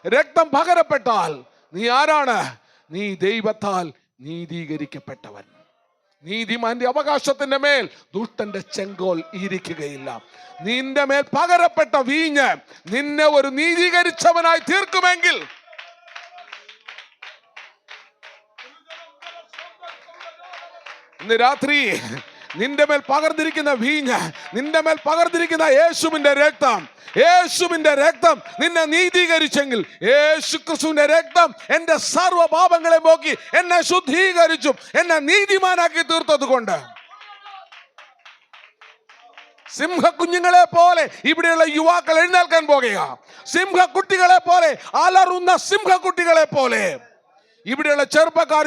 രക്തം പകരപ്പെട്ടാൽ നീ ആരാണ്? നീ ദൈവത്താൽ നീതീകരിക്കപ്പെട്ടവൻ. നീതിമാന്റെ അവകാശത്തിന്റെ മേൽ ദുഷ്ടന്റെ ചെങ്കോൽ ഇരിക്കുകയില്ല. നിന്റെ മേൽ പകരപ്പെട്ട വീഞ്ഞ് നിന്നെ ഒരു നീതീകരിച്ചവനായി തീർക്കുമെങ്കിൽ, ഇന്ന് രാത്രി നിന്റെ മേൽ പകർന്നിരിക്കുന്ന വീഞ്ഞ്, നിന്റെ മേൽ പകർന്നിരിക്കുന്ന യേശുവിന്റെ രക്തം, യേശുവിന്റെ രക്തം നിന്നെ നീതീകരിച്ചെങ്കിൽ, യേശു ക്രിസ്തുവിന്റെ രക്തം എന്റെ സർവ്വ പാപങ്ങളെ പോക്കി എന്നെ ശുദ്ധീകരിച്ചു, എന്നെ നീതിമാനാക്കി തീർത്തത് കൊണ്ട്, സിംഹക്കുഞ്ഞുങ്ങളെ പോലെ ഇവിടെയുള്ള യുവാക്കൾ എഴുന്നേൽക്കാൻ പോകുക. സിംഹക്കുട്ടികളെ പോലെ, അലറുന്ന സിംഹക്കുട്ടികളെ പോലെ ഇവിടെയുള്ള ചെറുപ്പക്കാർ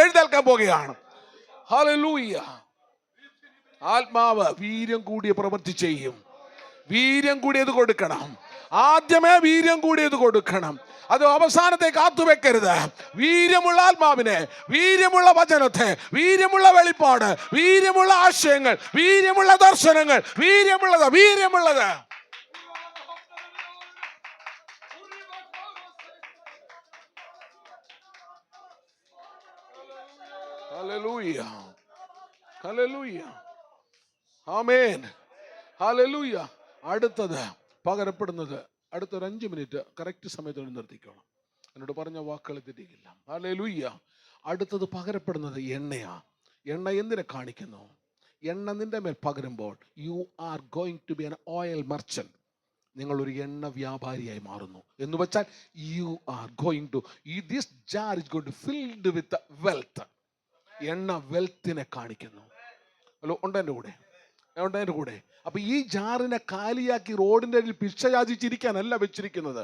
എഴുന്നേൽക്കാൻ പോകുകയാണ്. ഹല്ലേലൂയ. ആത്മാവ് വീര്യം കൂടിയ പ്രവൃത്തി ചെയ്യും. വീര്യം കൂടിയത് കൊടുക്കണം. ആദ്യമേ വീര്യം കൂടിയത് കൊടുക്കണം. അത് അവസാനത്തെ കാത്തുവെക്കരുത്. വീര്യമുള്ള ആത്മാവിനെ, വീര്യമുള്ള വചനത്തെ, വീര്യമുള്ള വെളിപ്പാട്, വീര്യമുള്ള ആശയങ്ങൾ, വീര്യമുള്ള ദർശനങ്ങൾ, വീര്യമുള്ളത് ഹല്ലേലൂയ, ഹല്ലേലൂയ, ആമേൻ, ഹല്ലേലൂയ. അടുത്തത് പകരപ്പെടുന്നത്, അടുത്തൊരു 5 മിനിറ്റ് കറക്റ്റ് സമയത്തോട് നിർത്തിക്കണം. എന്നോട് പറഞ്ഞ വാക്കുകൾ തെറ്റിക്കില്ല. ഹല്ലേലൂയ. അടുത്തത് പകരപ്പെടുന്നത് എണ്ണയാ. എണ്ണ എന്തിനെ കാണിക്കുന്നു? എണ്ണ നിന്റെ മേൽ പകരുമ്പോൾ you are going to be an oil merchant. നിങ്ങളൊരു എണ്ണ വ്യാപാരിയായി മാറുന്നു എന്ന് വെച്ചാൽ you are going to, this jar is going to filled with wealth. എണ്ണ വെൽത്തിനെ കാണിക്കുന്നു. ഹലോ, ഉണ്ടെൻ്റെ കൂടെ? അപ്പൊ ഈ ജാറിനെ കാലിയാക്കി റോഡിന്റെ അടിയിൽ ഭിക്ഷ യാചിച്ചിരിക്കാനല്ല വെച്ചിരിക്കുന്നത്.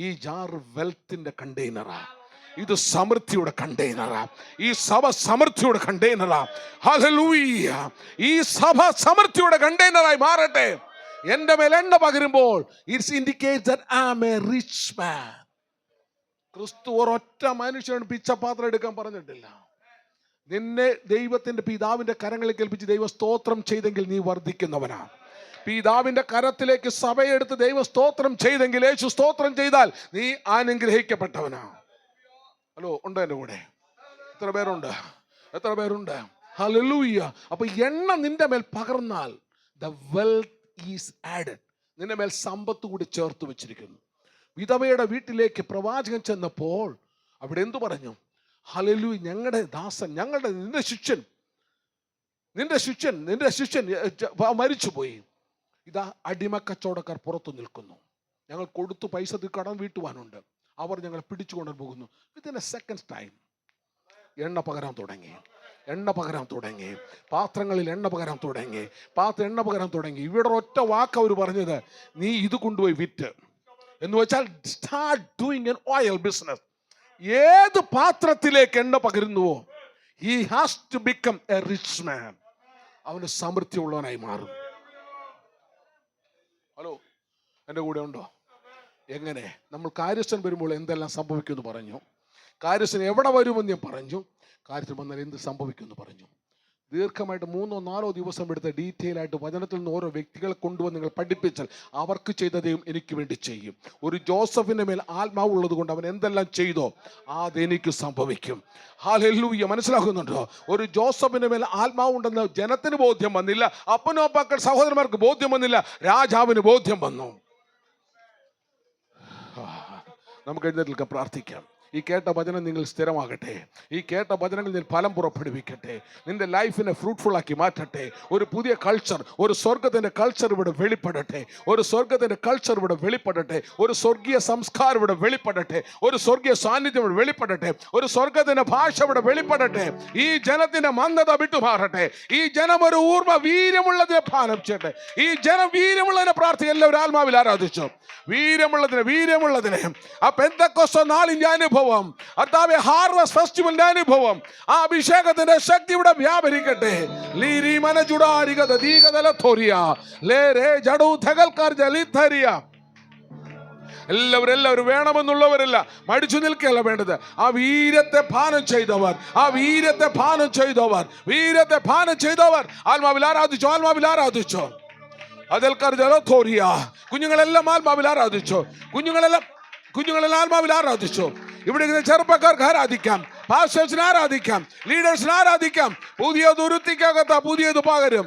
ഈ ജാർ വെൽത്തിന്റെ കണ്ടെയ്നറാ. ഇത് സമൃദ്ധിയുടെ കണ്ടെയ്നറാ. ഈ സഭ സമൃദ്ധിയുടെ കണ്ടെയ്നറാ. ഹല്ലേലൂയ. ഈ സഭ സമൃദ്ധിയുടെ കണ്ടെയ്നറായി മാറട്ടെ. എന്റെ മേൽ എണ്ണ പകരുമ്പോൾ it's indicates that I am a rich man. ക്രിസ്തു ഒരൊറ്റ മനുഷ്യൻ പിച്ചപാത്രം എടുക്കാൻ പറഞ്ഞിട്ടില്ല. നിന്നെ ദൈവത്തിന്റെ പിതാവിന്റെ കരങ്ങളിൽ കേൾപ്പിച്ച് ദൈവ സ്തോത്രം ചെയ്തെങ്കിൽ നീ വർദ്ധിക്കുന്നവനാണ്. പിതാവിന്റെ കരത്തിലേക്ക് സഭയെടുത്ത് ദൈവ സ്തോത്രം ചെയ്തെങ്കിൽ, യേശു സ്തോത്രം ചെയ്താൽ നീ അനുഗ്രഹിക്കപ്പെട്ടവനാണ്. ഹലോ, ഉണ്ടോ എൻ്റെ കൂടെ? എത്ര പേരുണ്ട്? ഹല്ലേലൂയ. അപ്പൊ എണ്ണ നിന്റെ മേൽ പകർന്നാൽ the wealth is added. നിന്റെ മേൽ സമ്പത്ത് കൂടി ചേർത്ത് വെച്ചിരിക്കുന്നു. വിധവയുടെ വീട്ടിലേക്ക് പ്രവാചകൻ ചെന്നപ്പോൾ അവിടെ എന്തു പറഞ്ഞു? ഹല്ലേലൂയ, ഞങ്ങളുടെ ദാസൻ, നിന്റെ ശിഷ്യൻ മരിച്ചുപോയി. ഇതാ അടിമക്കച്ചവടക്കാർ പുറത്തു നിൽക്കുന്നു. ഞങ്ങൾ കൊടുത്തു പൈസ കടം വീട്ടുവാനുണ്ട്. അവർ ഞങ്ങളെ പിടിച്ചുകൊണ്ട് പോകുന്നു. വിത്തിൻ എ സെക്കൻഡ് ടൈം എണ്ണ പകരാൻ തുടങ്ങി. പാത്രങ്ങളിൽ എണ്ണ പകരാൻ തുടങ്ങി. ഇവിടെ ഒറ്റ വാക്ക് അവർ പറഞ്ഞത്, നീ ഇത് കൊണ്ടുപോയി വിറ്റ് എന്ന് വെച്ചാൽ start doing N oil business. ഏത് പാത്രത്തിലേക്ക് എണ്ണ പകരുന്നുവോ, he has to become a rich man. അവന് സമൃദ്ധി ഉള്ളവനായി മാറും. ഹലോ, എൻ്റെ കൂടെ ഉണ്ടോ? എങ്ങനെ? നമ്മൾ കാര്യസ്ഥൻ വരുമ്പോൾ എന്തെല്ലാം സംഭവിക്കുമെന്ന് പറഞ്ഞു. കാര്യസ്ഥൻ എവിടെ വരുമെന്ന് ഞാൻ പറഞ്ഞു. കാര്യത്തിൽ വന്നാൽ എന്ത് സംഭവിക്കുമെന്ന് പറഞ്ഞു. ദീർഘമായിട്ട് 3-4 ദിവസം എടുത്ത് ഡീറ്റെയിൽ ആയിട്ട് വചനത്തിൽ നിന്ന് ഓരോ വ്യക്തികളെ കൊണ്ടുവന്ന് നിങ്ങൾ പഠിപ്പിച്ചാൽ അവർക്ക് ചെയ്തതേയും എനിക്ക് വേണ്ടി ചെയ്യും. ഒരു ജോസഫിന്റെ മേൽ ആത്മാവ് ഉള്ളത് കൊണ്ട് അവൻ എന്തെല്ലാം ചെയ്തോ അതെനിക്ക് സംഭവിക്കും. ഹല്ലേലൂയ. മനസ്സിലാക്കുന്നുണ്ടോ? ഒരു ജോസഫിന്റെ മേൽ ആത്മാവ് ഉണ്ടെന്ന് ജനത്തിന് ബോധ്യം വന്നില്ല, അപ്പനോ അപ്പാക്കൾ സഹോദരന്മാർക്ക് ബോധ്യം വന്നില്ല, രാജാവിന് ബോധ്യം വന്നു. നമുക്ക് എഴുന്നേൽക്കാം, പ്രാർത്ഥിക്കാം. ഈ കേട്ട വചനം നിങ്ങൾ സ്ഥിരമാകട്ടെ. ഈ കേട്ട വചനങ്ങൾ നിങ്ങൾ ഫലം പുറപ്പെടുവിക്കട്ടെ. നിന്റെ ലൈഫിനെ ഫ്രൂട്ട്ഫുൾ ആക്കി മാറ്റട്ടെ. ഒരു പുതിയ കൾച്ചർ, ഒരു സ്വർഗത്തിന്റെ കൾച്ചർ ഇവിടെ വെളിപ്പെടട്ടെ. ഒരു സ്വർഗത്തിന്റെ കൾച്ചർ ഇവിടെ വെളിപ്പെടട്ടെ. ഒരു സ്വർഗീയ സംസ്കാരം ഇവിടെ വെളിപ്പെടട്ടെ. ഒരു സ്വർഗീയ സാന്നിധ്യം ഇവിടെ വെളിപ്പെടട്ടെ. ഒരു സ്വർഗത്തിന്റെ ഭാഷ ഇവിടെ വെളിപ്പെടട്ടെ. ഈ ജനത്തിന്റെ മന്ദത വിട്ടുമാറട്ടെ. ഈ ജനം ഒരു ഊർമ്മ വീര്യമുള്ളതിനെ പാനം ചെയ്യട്ടെ. ഈ ജനം വീര്യമുള്ളതിനെ പ്രാർത്ഥിക്കുക. എല്ലാവരും ആത്മാവിൽ ആരാധിച്ചു. വീര്യമുള്ളതിനെ ആ പെന്തക്കോസ്ത് നാളിന്റെ അനുഭവം, കർത്താവേ ഹാർവസ്റ്റ് ഫെസ്റ്റിവലിന്റെ അനുഭവം, ആ അഭിഷേകത്തിന്റെ ശക്തി ഇവിടെ വ്യാപരിക്കട്ടെ. എല്ലാവരും വേണമെന്നുള്ളവരല്ല, മടിച്ചു നിൽക്കുകയല്ല വേണ്ടത്. ആ വീര്യത്തെ പാനം ചെയ്തവർ, ആത്മാവിൽ ആരാധിച്ചോ. കുഞ്ഞുങ്ങളെല്ലാം ആത്മാവിൽ ആരാധിച്ചോ. കുഞ്ഞുങ്ങളെല്ലാം ആത്മാവിൽ ആരാധിച്ചോ. ഇവിടെ ചെറുപ്പക്കാർക്ക് ആരാധിക്കാം, പാസ്റ്റേഴ്സിനെ ആരാധിക്കാം, ലീഡേഴ്സിനെ ആരാധിക്കാം. പുതിയ ദുരുത്തിക്കകത്ത പുതിയത് പകരും.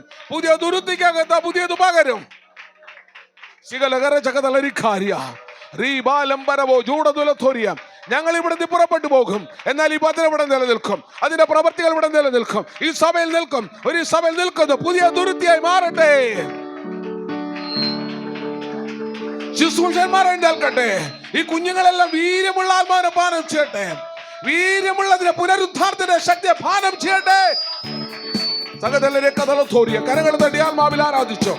ഞങ്ങൾ ഇവിടുന്ന് പുറപ്പെട്ടു പോകും, എന്നാൽ ഈ പത്രം ഇവിടെ നിലനിൽക്കും. അതിന്റെ പ്രവർത്തികൾ ഇവിടെ നിലനിൽക്കും. ഈ സഭയിൽ നിൽക്കും. ഒരു സഭയിൽ നിൽക്കുന്നു. പുതിയ ദുരുത്തിയായി മാറട്ടെ. ശുശ്രൂഷന്മാരെ കേൾക്കട്ടെ. ഈ കുഞ്ഞുങ്ങളെല്ലാം വീര്യമുള്ള ആത്മാവിനെ പാനം ചെയ്യട്ടെ. വീര്യമുള്ളതിനെ പുനരുദ്ധാരത്തിന്റെ ശക്തിയെ പാനം ചെയ്യട്ടെ. കരങ്ങൾ തട്ടി ആത്മാവിൽ ആരാധിച്ചോ.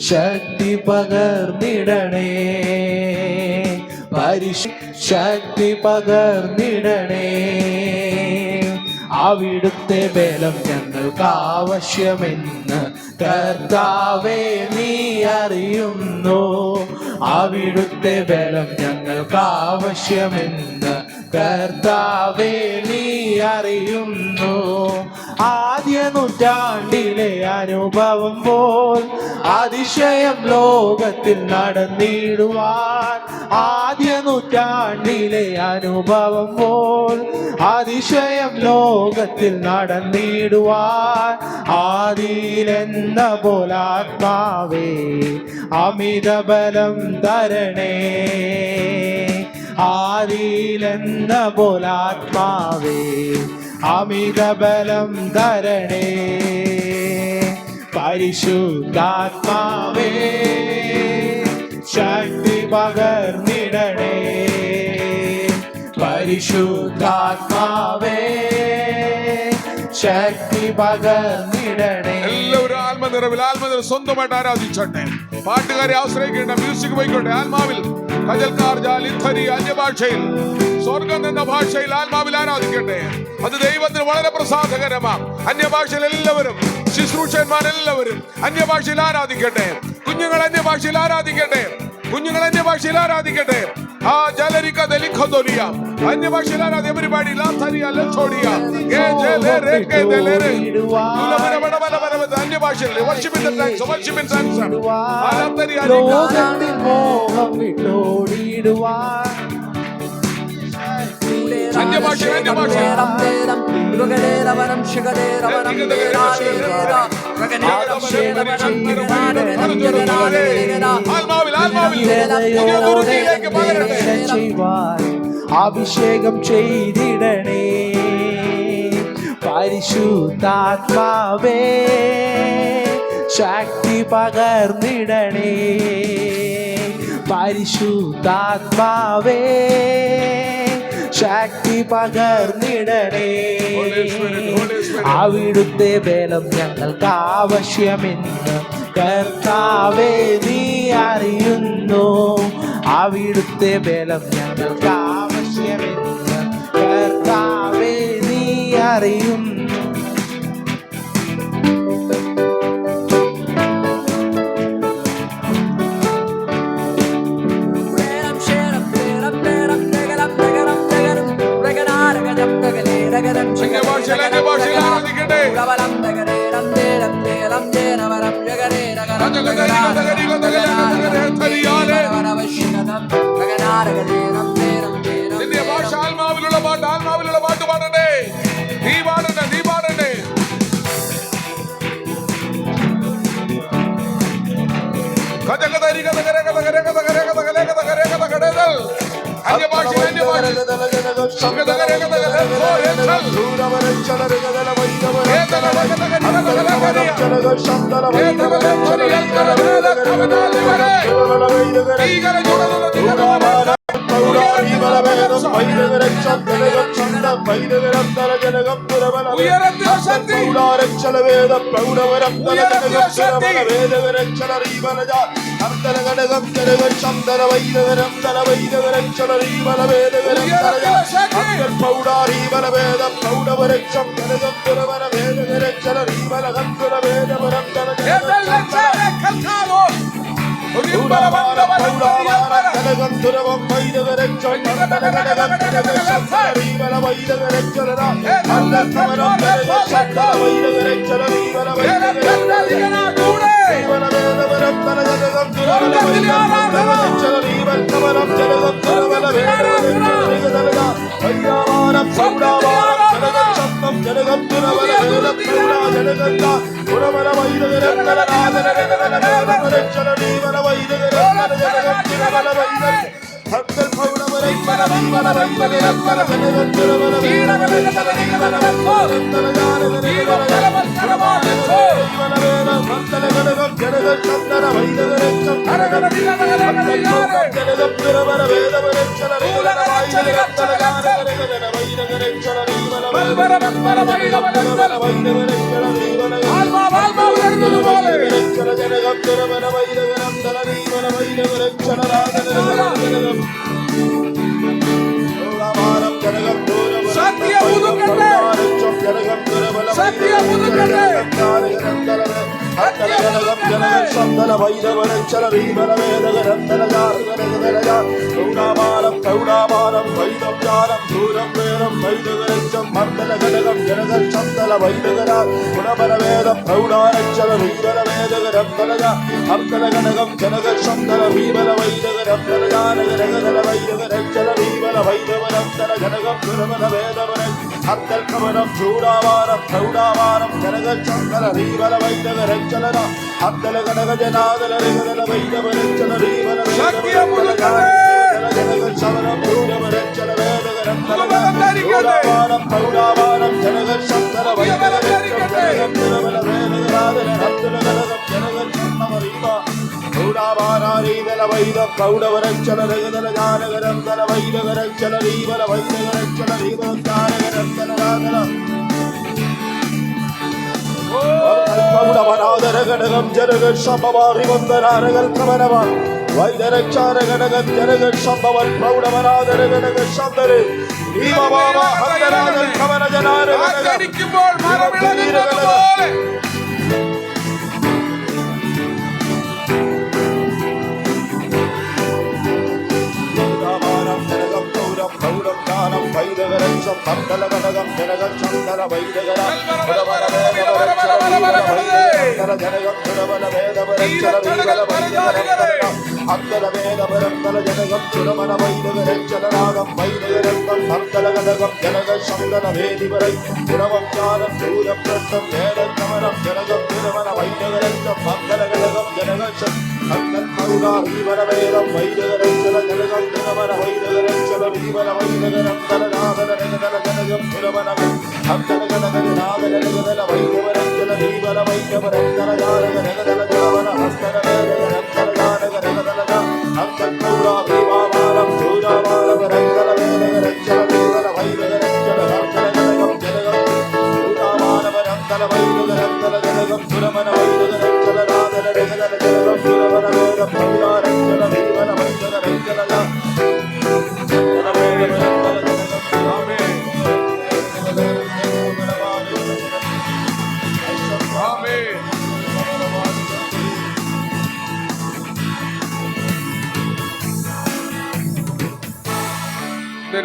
ശക്തി പകർന്നിടണേ, ശക്തി പകർന്നിടണേ. അവിടുത്തെ ബലം ഞങ്ങൾക്ക് ആവശ്യമെന്ന് കർത്താവേ നീ അറിയുന്നു. അവിടുത്തെ ബലം ഞങ്ങൾക്ക് ആവശ്യമെന്ന് കർത്താവേ നീ അറിയുന്നു. ആദ്യ നൂറ്റാണ്ടിലെ അനുഭവം പോൽ അതിശയം ലോകത്തിൽ നടന്നിടുവാൻ. ആദ്യ നൂറ്റാണ്ടിലെ അനുഭവം പോൽ അതിശയം ലോകത്തിൽ നടന്നിടുവാൻ. ആദിയിലെന്ന പോലാത്മാവേ അമിത ബലം തരണേ. ആദിയിലെന്ന പോലാത്മാവേ അമിത ബലം തരണേ. പരിശുദ്ധാത്മാവേ ശക്തി പകർന്നിടണേ. പരിശുദ്ധാത്മാവേ ശക്തി പകർന്നിടണേ. എല്ലാവരും ആത്മനിറവിൽ സ്വന്തമായിട്ട് ആരാധിച്ചോട്ടെ. പാട്ടുകാരെ ആശ്രയിക്കേണ്ട, മ്യൂസിക് പോയിക്കോട്ടെ. ആത്മാവിൽ അന്യഭാഷയിൽ, സ്വർഗം എന്ന ഭാഷയിൽ ആത്മാവിൽ ആരാധിക്കട്ടെ. അത് ദൈവത്തിന് വളരെ പ്രസാദകരമാണ്. അന്യഭാഷയിൽ എല്ലാവരും, ശുശ്രൂഷന്മാരെല്ലാവരും അന്യഭാഷയിൽ ആരാധിക്കട്ടെ. കുഞ്ഞുങ്ങൾ അന്യഭാഷയിൽ ആരാധിക്കട്ടെ. ആ ജലരിക ദലിഖദോലിയ അന്യഭാഷയിൽ ആരാധന. എവരിബഡി ലാതരിയ ലച്ചോടിയ ഗേജലെ രേകെ ദലരെ അന്യഭാഷയിൽ വർഷിപ്പ് ഇൻ ദ ടങ്സ്. ആരാധന ലോകത്തിൽ മോഹം വിട്ടോടിടുവാൻ. അഭിഷേകം ചെയ്തിടണേ. പരിശുദ്ധാത്മാവേ ശക്തി പകർന്നിടണേ. പരിശുദ്ധാത്മാവേ ശക്തി പകർന്നിടണേ. അവിടുത്തെ ബലം ഞങ്ങൾക്ക് ആവശ്യമെന്ന് കർത്താവേ നീ അറിയുന്നു. അവിടുത്തെ ബലം ഞങ്ങൾക്ക് ആവശ്യമെന്ന് കർത്താവേ നീ അറിയുന്നു. ആത്മാവിലുള്ള പാട്ട് പാടട്ടെ.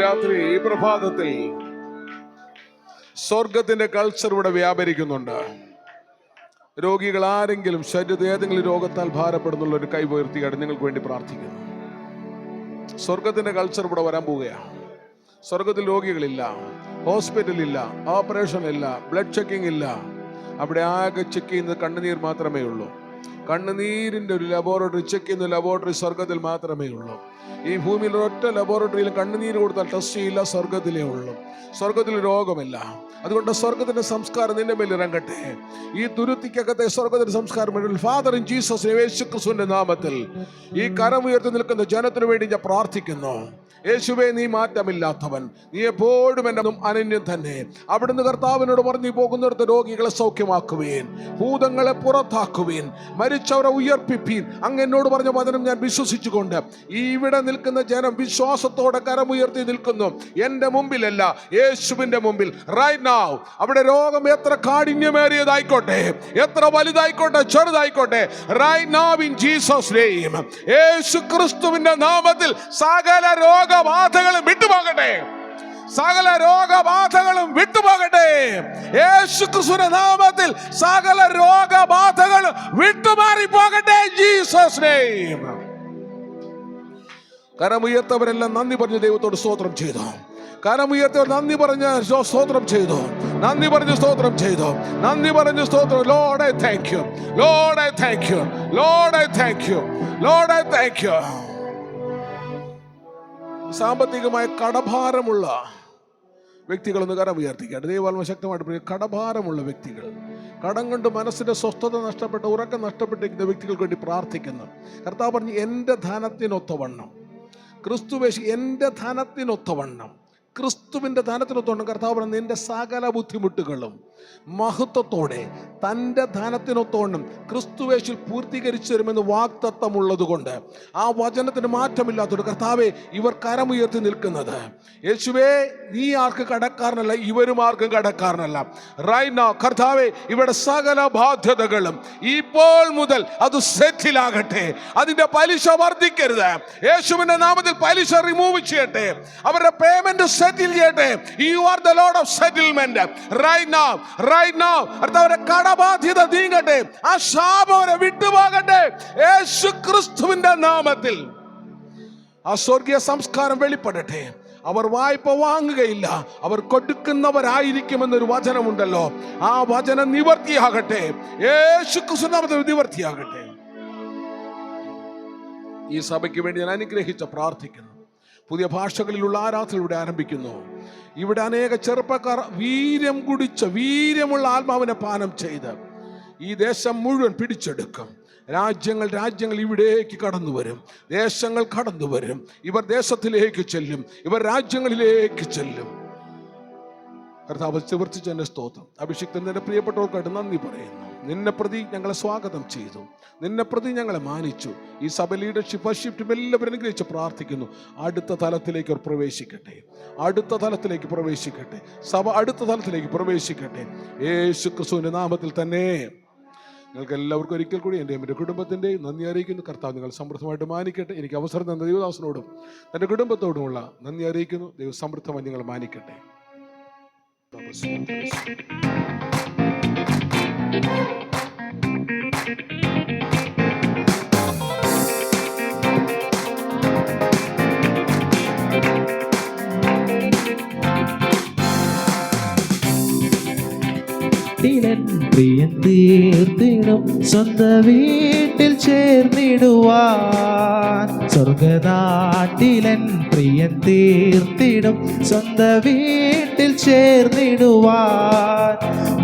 രാത്രി ഈ പ്രഭാതത്തിൽ സ്വർഗത്തിന്റെ കൾച്ചർ ഇവിടെ വ്യാപരിക്കുന്നുണ്ട്. രോഗികൾ ആരെങ്കിലും ശരീരത്തിൽ ഏതെങ്കിലും രോഗത്താൽ ഭാരപ്പെടുന്നുള്ള ഒരു കൈ ഉയർത്തിയായിട്ട് നിങ്ങൾക്ക് വേണ്ടി പ്രാർത്ഥിക്കുന്നു. സ്വർഗത്തിന്റെ കൾച്ചർ ഇവിടെ വരാൻ പോവുകയാണ്. സ്വർഗത്തിൽ രോഗികളില്ല, ഹോസ്പിറ്റലില്ല, ഓപ്പറേഷൻ ഇല്ല, ബ്ലഡ് ചെക്കിംഗ് ഇല്ല. അവിടെ ആകെ ചെക്ക് ചെയ്യുന്നത് കണ്ണുനീർ മാത്രമേ ഉള്ളൂ. കണ്ണുനീരിന്റെ ഒരു ലബോറട്ടറി ചെക്ക് ചെയ്യുന്ന ലബോറട്ടറി സ്വർഗത്തിൽ മാത്രമേ ഉള്ളൂ. ഈ ഭൂമിയിൽ ഒറ്റ ലബോറട്ടറിയിൽ കണ്ണുനീര് കൊടുത്താൽ ടെസ്റ്റ് ചെയ്യില്ല, സ്വർഗത്തിലേ ഉള്ളൂ. സ്വർഗത്തിൽ രോഗമില്ല. അതുകൊണ്ട് സ്വർഗത്തിന്റെ സംസ്കാരം നിന്റെ മേൽ ഇറങ്ങട്ടെ. ഈ തുരുത്തിക്കകത്തെ സ്വർഗത്തിന്റെ സംസ്കാരം ഫാദർ ഇൻ ജീസസ് യേശു ക്രിസ്തുവിന്റെ നാമത്തിൽ ഈ കരമുയർത്തി നിൽക്കുന്ന ജനത്തിനു വേണ്ടി ഞാൻ പ്രാർത്ഥിക്കുന്നു. യേശുവേ, നീ മാറ്റമില്ലാത്തവൻ, നീ എപ്പോഴും എൻ്റെ അനന്യം തന്നെ. അവിടുന്ന് കർത്താവിനോട് പറഞ്ഞു പോകുന്നിടത്ത് രോഗികളെ സൗഖ്യമാക്കുവീൻ, ഭൂതങ്ങളെ പുറത്താക്കുവീൻ, മരിച്ചവരെ ഉയർപ്പിപ്പീൻ. അങ്ങ് എന്നോട് പറഞ്ഞ വചനം ഞാൻ വിശ്വസിച്ചുകൊണ്ട് ഇവിടെ നിൽക്കുന്ന ജനം വിശ്വാസത്തോടെ കരമുയർത്തി നിൽക്കുന്നു. എൻ്റെ മുമ്പിലല്ല, യേശുവിൻ്റെ മുമ്പിൽ. റൈറ്റ് നൗ അവിടെ രോഗം എത്ര കാഠിന്യമേറിയതായിക്കോട്ടെ, എത്ര വലുതായിക്കോട്ടെ, ചെറുതായിക്കോട്ടെ, right now in Jesus name, യേശു ക്രിസ്തുവിന്റെ നാമത്തിൽ സകല രോഗബാധകളും വിട്ടുപോകട്ടെ, സകല രോഗബാധകളും വിട്ടുപോകട്ടെ. യേശു ക്രിസ്തുവിന്റെ നാമത്തിൽ സകല രോഗബാധകളും വിട്ടുമാറിപ്പോകട്ടെ. Jesus name. കരമുയർത്തവരെല്ലാം നന്ദി പറഞ്ഞ് ദൈവത്തോട് സ്തോത്രം ചെയ്തു. കരമുയർത്തവർ നന്ദി പറഞ്ഞ് സ്തോത്രം ചെയ്തു, നന്ദി പറഞ്ഞ് സ്തോത്രം ചെയ്തു, നന്ദി പറഞ്ഞ് സ്തോത്രം. Lord I thank you, Lord I thank you, Lord I thank you, Lord I thank you. സാമ്പത്തികമായ കടഭാരമുള്ള വ്യക്തികളൊന്ന് കരമുയർത്തിക്കാട്ട്. ദൈവാത്മ ശക്തമായിട്ട് കടഭാരമുള്ള വ്യക്തികൾ, കടം കൊണ്ട് മനസ്സിന്റെ സ്വസ്ഥത നഷ്ടപ്പെട്ട, ഉറക്കം നഷ്ടപ്പെട്ടിരിക്കുന്ന വ്യക്തികൾക്ക് വേണ്ടി പ്രാർത്ഥിക്കുന്നു. കർത്താവ് പറഞ്ഞു, എൻ്റെ ധനത്തിനൊത്തവണ്ണം ക്രിസ്തുവേശി, എൻ്റെ ധനത്തിനൊത്തവണ്ണം, ക്രിസ്തുവിൻ്റെ ധനത്തിനൊത്തവണ്ണം കർത്താവ് പറഞ്ഞു, നിന്റെ സകല ബുദ്ധിമുട്ടുകളും മഹത്വത്തോടെ തൻ്റെ ധനത്തിനൊത്തവണ്ണം ക്രിസ്തുവേശിൽ പൂർത്തീകരിച്ചു തരുമെന്ന് വാഗ്ദത്തമുള്ളത് കൊണ്ട് ആ വചനത്തിന് മാറ്റമില്ലാത്തതുകൊണ്ട് കർത്താവേ, ഇവർ കരമുയർത്തി നിൽക്കുന്നത്, യേശുവേ നീ ആർക്ക് കടക്കാരനല്ല, ഇവരും ആർക്കും കടക്കാരനല്ല. റൈറ്റ് നൗ കർത്താവേ, ഇവിടെ സകല ബാധ്യതകളും ഇപ്പോൾ മുതൽ അത് സെറ്റിലാകട്ടെ. അതിന്റെ പലിശ വർദ്ധിക്കരുത്. യേശുവിന്റെ നാമത്തിൽ പലിശ റിമൂവ് ചെയ്യട്ടെ, അവരുടെ പേയ്മെന്റ് സെറ്റിൽ ചെയ്യട്ടെ. You are the lord of settlement. Right now, right now അവരുടെ കടബാധ്യത നീങ്ങട്ടെ, ആ ശാപം അവരെ വിട്ടുപോകട്ടെ. യേശു ക്രിസ്തുവിന്റെ നാമത്തിൽ ആ സ്വർഗീയ സംസ്കാരം വെളിപ്പെടട്ടെ. അവർ വായ്പ വാങ്ങുകയില്ല, അവർ കൊടുക്കുന്നവരായിരിക്കുമെന്നൊരു വചനമുണ്ടല്ലോ, ആ വചനം നിവർത്തിയാകട്ടെ. യേശു ക്രിസ്തുവിന്റെ നാമത്തിൽ നിവർത്തിയാകട്ടെ. ഈ സഭയ്ക്ക് വേണ്ടി ഞാൻ അനുഗ്രഹിച്ച പ്രാർത്ഥിക്കുന്നു. പുതിയ ഭാഷകളിലുള്ള ആരാധന ഇവിടെ ആരംഭിക്കുന്നു. ഇവിടെ അനേക ചെറുപ്പക്കാർ വീര്യം കുടിച്ച, വീര്യമുള്ള ആത്മാവിനെ പാനം ചെയ്ത് ഈ ദേശം മുഴുവൻ പിടിച്ചെടുക്കും. രാജ്യങ്ങൾ ഇവിടേക്ക് കടന്നു വരും, ദേശങ്ങൾ കടന്നു വരും. ഇവർ ദേശത്തിലേക്ക് ചെല്ലും, ഇവർ രാജ്യങ്ങളിലേക്ക് ചെല്ലും. കർത്താവ് നിവർത്തിച്ച എൻ്റെ സ്തോത്രം. അഭിഷിക്തൻ നിന്റെ പ്രിയപ്പെട്ടവർക്കായിട്ട് നന്ദി പറയുന്നു. നിന്നെ പ്രതി ഞങ്ങളെ സ്വാഗതം ചെയ്തു, നിന്നെ പ്രതി ഞങ്ങളെ മാനിച്ചു. ഈ സഭ ലീഡർഷിപ്പ് വർഷിപ്പ് എല്ലാവരും അനുഗ്രഹിച്ച് പ്രാർത്ഥിക്കുന്നു. അടുത്ത തലത്തിലേക്ക് അവർ പ്രവേശിക്കട്ടെ, അടുത്ത തലത്തിലേക്ക് പ്രവേശിക്കട്ടെ, സഭ അടുത്ത തലത്തിലേക്ക് പ്രവേശിക്കട്ടെ. യേശു ക്രിസ്തുവിന്റെ നാമത്തിൽ തന്നെ നിങ്ങൾക്ക് എല്ലാവർക്കും ഒരിക്കൽ കൂടി എൻ്റെ കുടുംബത്തിൻ്റെയും നന്ദി അറിയിക്കുന്നു. കർത്താവ് നിങ്ങൾ സമൃദ്ധമായിട്ട് മാനിക്കട്ടെ. എനിക്ക് അവസരം തന്ന ദൈവദാസനോടും എൻ്റെ കുടുംബത്തോടുമുള്ള നന്ദി അറിയിക്കുന്നു. ദൈവം സമൃദ്ധമായി നിങ്ങൾ മാനിക്കട്ടെ. പ്രിയൻ തീർത്തിടും സ്വന്ത വീട്ടിൽ ചേർന്നിടുവാൻ, സ്വർഗനാട്ടിലൻ പ്രിയൻ തീർത്തിടും സ്വന്ത വീട്ടിൽ ചേർന്നിടുവാൻ,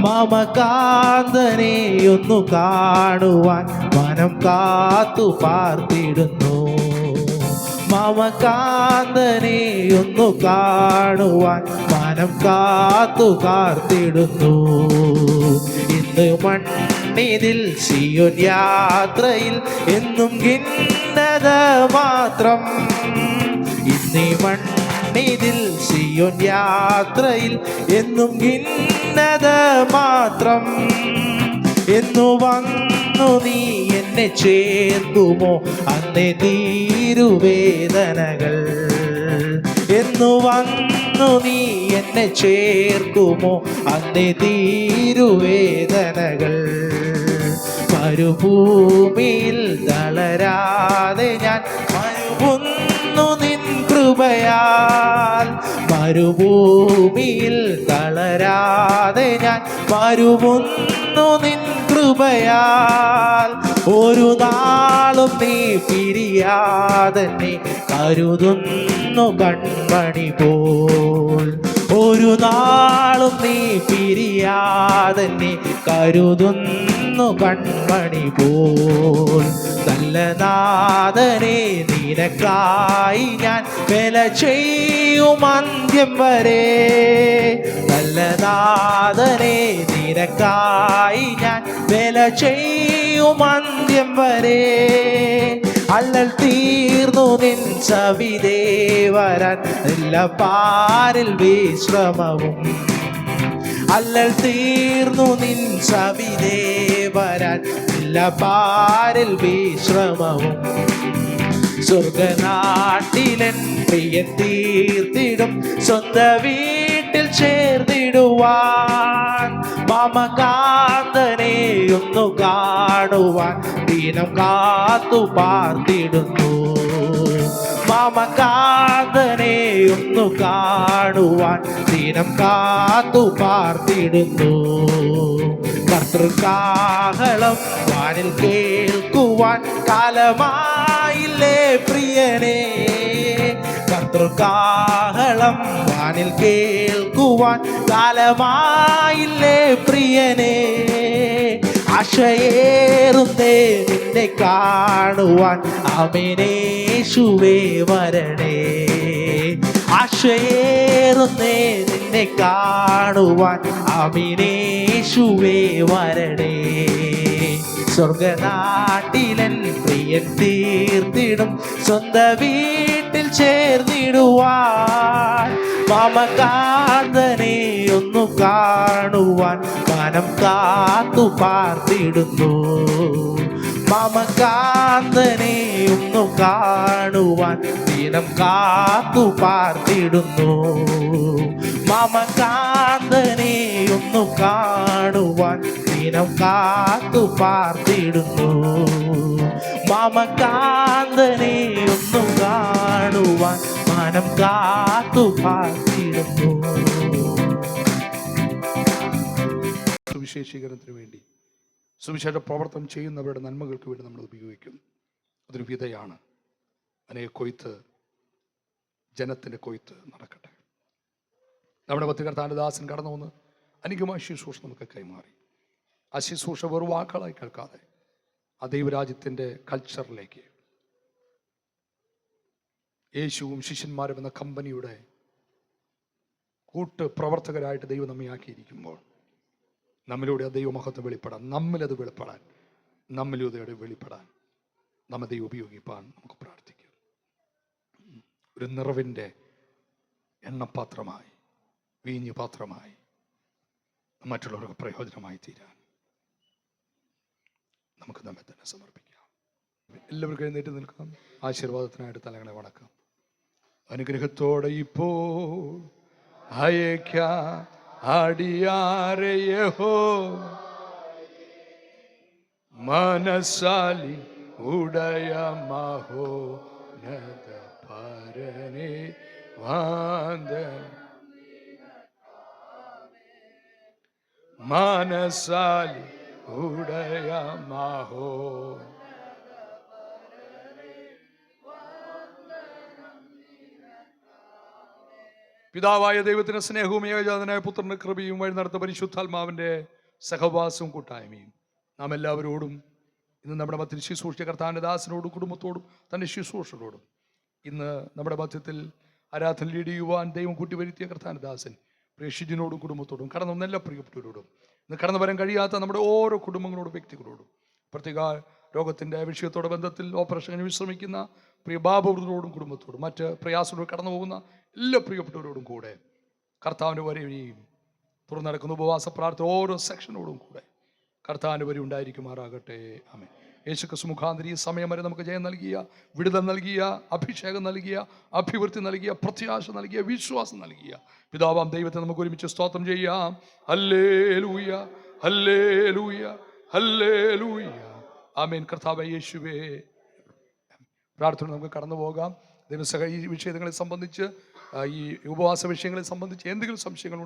മമകാന്തനെ ഒന്നു കാണുവാൻ മനം കാത്തു പാർത്തിടുന്നു. മമകാന്തനെ ഒന്നു കാണുവാൻ മനം കാത്തു കാത്തിടുന്നു. ഇന്ന് മണ്ണിതിൽ സിയോൻ യാത്രയിൽ എന്നും ഖിന്നത മാത്രം. ഇന്ന് മണ്ണിതിൽ സിയോൻ യാത്രയിൽ എന്നും ഖിന്നത മാത്രം. എന്നു വന്നു നീ എന്നെ ചേർക്കുമോ അന്നേ തീരുവേദനകൾ. എന്നു വന്നു നീ എന്നെ ചേർക്കുമോ അന്നേ തീരുവേദനകൾ. മരുഭൂമിയിൽ തളരാതെ ഞാൻ മരുവുന്നു നിൻ കൃപയാൽ. മരുഭൂമിയിൽ തളരാതെ ഞാൻ മരുവുന്നു നിൻ കൃപയാൽ ഒരു നാളും നീ പിരിയാതെ കരുതുന്നു കൺമണി പോൽ. ഒരു നാളും നീ പിരിയാതെ കരുതുന്നു കൺമണി പോൽ. നല്ല നാഥനെ നിനക്കായി ഞാൻ വില ചെയ്യും അന്ത്യം വരെ. നല്ല നാഥനെ നിനക്കായി ഞാൻ വില ചെയ്യും അന്ത്യം വരെ. അല്ലൽ തീർന്നു നിൻ സവിധേ വരാൻ ഇല്ല പാരിൽ വിശ്രമവും. അല്ലൽ തീർന്നു നിൻ സവിധേ വരാൻ ഇല്ല പാരിൽ വിശ്രമവും. സ്വർഗനാട്ടിലൻ പ്രിയൻ തീർത്തിടും സ്വന്ത വീട്ടിൽ ചേർന്നിടുവാൻ. മാമകാന്തനെ ഒന്നു കാണുവാൻ ദിനം കാത്തു പാർത്തിടുന്നു. മാമകാന്തനെ ഒന്നു കാണുവാൻ ദിനം കാത്തു പാർത്തിടുന്നു. കർത്തൃകാഹളം വാനിൽ കേൾക്കുവാൻ കാലമായില്ലേ പ്രിയനേ. കർത്തൃകാഹളം വാനിൽ കേൾക്കുവാൻ കാലമായില്ലേ പ്രിയനേ. ആശയേറുന്നേ നിന്നെ കാണുവാൻ ആമേനേശുവേ വരണേ. ആശയേറുന്നേ നിന്നെ കാണുവാൻ ആമേനേശുവേ വരണേ. സ്വർഗനാട്ടിലൻ പ്രിയൻ തീർത്തിടും സ്വന്ത വീട്ടിൽ ചേർന്നിടുവാൻ. മാമകാന്തനെ ഒന്നു കാണുവാൻ മനം കാത്തു പാർത്തിടുന്നു. മാമകാന്തനെ ഒന്നു കാണുവാൻ ദിനം കാത്തു പാർത്തിടുന്നു. മാമകാന്തനെ ഒന്നു കാണുവാൻ ദിനം കാത്തു പാർത്തിടുന്നു. മാമകാന്തനെ ഒന്നു കാണുവാൻ മനം കാത്തു പാർത്തിടുന്നു. സുവിശേഷീകരണത്തിന് വേണ്ടി സുവിശേഷ പ്രവർത്തനം ചെയ്യുന്നവരുടെ നന്മകൾക്ക് വേണ്ടി നമ്മൾ ഉപയോഗിക്കും. അതൊരു വിധയാണ്. അനേക കൊയ്ത്ത്, ജനത്തിൻ്റെ കൊയ്ത്ത് നടക്കട്ടെ. നമ്മുടെ ഭക്തികർത്താൻ്റെ ദാസൻ കടന്നു വന്ന് അനേകമായ ശുശ്രൂഷ നമുക്ക് കൈമാറി. ആ ശുശ്രൂഷ വെറും വാക്കുകളായി കേൾക്കാതെ ആ ദൈവരാജ്യത്തിൻ്റെ കൾച്ചറിലേക്ക് യേശുവും ശിഷ്യന്മാരും എന്ന കമ്പനിയുടെ കൂട്ട് പ്രവർത്തകരായിട്ട് ദൈവം നമ്മെ ആക്കിയിരിക്കുമ്പോൾ നമ്മിലൂടെ ആ ദൈവമഹത്വം വെളിപ്പെടാൻ, നമ്മിലത് വെളിപ്പെടാൻ, നമ്മിലൂടെ വെളിപ്പെടാൻ നമ്മെ ദൈവം ഉപയോഗിപ്പാൻ നമുക്ക് പ്രാർത്ഥിക്കാം. ഒരു നിറവിൻ്റെ എണ്ണപാത്രമായി, വീഞ്ഞു പാത്രമായി മറ്റുള്ളവർക്ക് പ്രയോജനമായി തീരാൻ നമുക്ക് നമ്മെ തന്നെ സമർപ്പിക്കാം. എല്ലാവർക്കും എഴുന്നേറ്റ് നിൽക്കാം. ആശീർവാദത്തിനായിട്ട് തലങ്ങളെ വണക്കാം. അനുഗ്രഹത്തോടെ ഇപ്പോൾ അയക്കാം അടിയാരെ യഹോവ മനസാലി ഉടയ മഹോന്നത പരനെ വാന്ദ മനസാലി ഉടയ മഹോ. പിതാവായ ദൈവത്തിന്റെ സ്നേഹവും ഏകജാതനായ പുത്രന്റെ കൃപയും വഴി നടത്ത പരിശുദ്ധാത്മാവിന്റെ സഹവാസവും കൂട്ടായ്മയും നാം എല്ലാവരോടും ഇന്ന് നമ്മുടെ മധ്യത്തിൽ ശുശ്രൂഷിച്ച കർത്താവിന്റെ ദാസനോടും കുടുംബത്തോടും തന്റെ ശുശ്രൂഷകളോടും ഇന്ന് നമ്മുടെ മധ്യത്തിൽ ആരാധന ലീഡ് ചെയ്യുവാൻ ദൈവം കൂട്ടിവരുത്തിയ കർത്താവിന്റെ ദാസൻ പ്രിയ ഷിജിനോടും കുടുംബത്തോടും കടന്നു വന്ന എല്ലാ പ്രിയപ്പെട്ടവരോടും ഇന്ന് കടന്നു വരാൻ കഴിയാത്ത നമ്മുടെ ഓരോ കുടുംബങ്ങളോടും വ്യക്തികളോടും പ്രത്യേക രോഗത്തിൻ്റെ വിഷയത്തോടെ ബന്ധത്തിൽ ഓപ്പറേഷന് വിശ്രമിക്കുന്ന പ്രിയ ബാബുവിനോടും കുടുംബത്തോടും മറ്റ് പ്രയാസങ്ങളോട് കടന്നു പോകുന്ന എല്ലാ പ്രിയപ്പെട്ടവരോടും കൂടെ കർത്താവിൻ്റെ വരെയും തുറന്നു നടക്കുന്ന ഉപവാസ പ്രാർത്ഥന ഓരോ സെക്ഷനോടും കൂടെ കർത്താവിൻ്റെ വരെ ഉണ്ടായിരിക്കുമാറാകട്ടെ. ആമേൻ. യേശുക്രിസ്തു മുഖാന്തരം ഈ സമയം വരെ നമുക്ക് ജയം നൽകിയ, വിടുതൽ നൽകിയ, അഭിഷേകം നൽകിയ, അഭിവൃദ്ധി നൽകിയ, പ്രത്യാശ നൽകിയ, വിശ്വാസം നൽകിയ പിതാവാം ദൈവത്തെ നമുക്ക് ഒരുമിച്ച് സ്തോത്രം ചെയ്യാം. ഹല്ലേലൂയ, ഹല്ലേലൂയ, ഹല്ലേലൂയ. ആമേൻ. കർത്താവേ യേശുവേ, പ്രാർത്ഥന നമുക്ക് കടന്നു പോകാം. ദൈവസഹ ഈ വിഷയങ്ങളെ സംബന്ധിച്ച്, ഈ ഉപവാസ വിഷയങ്ങളെ സംബന്ധിച്ച് എന്തെങ്കിലും സംശയങ്ങൾ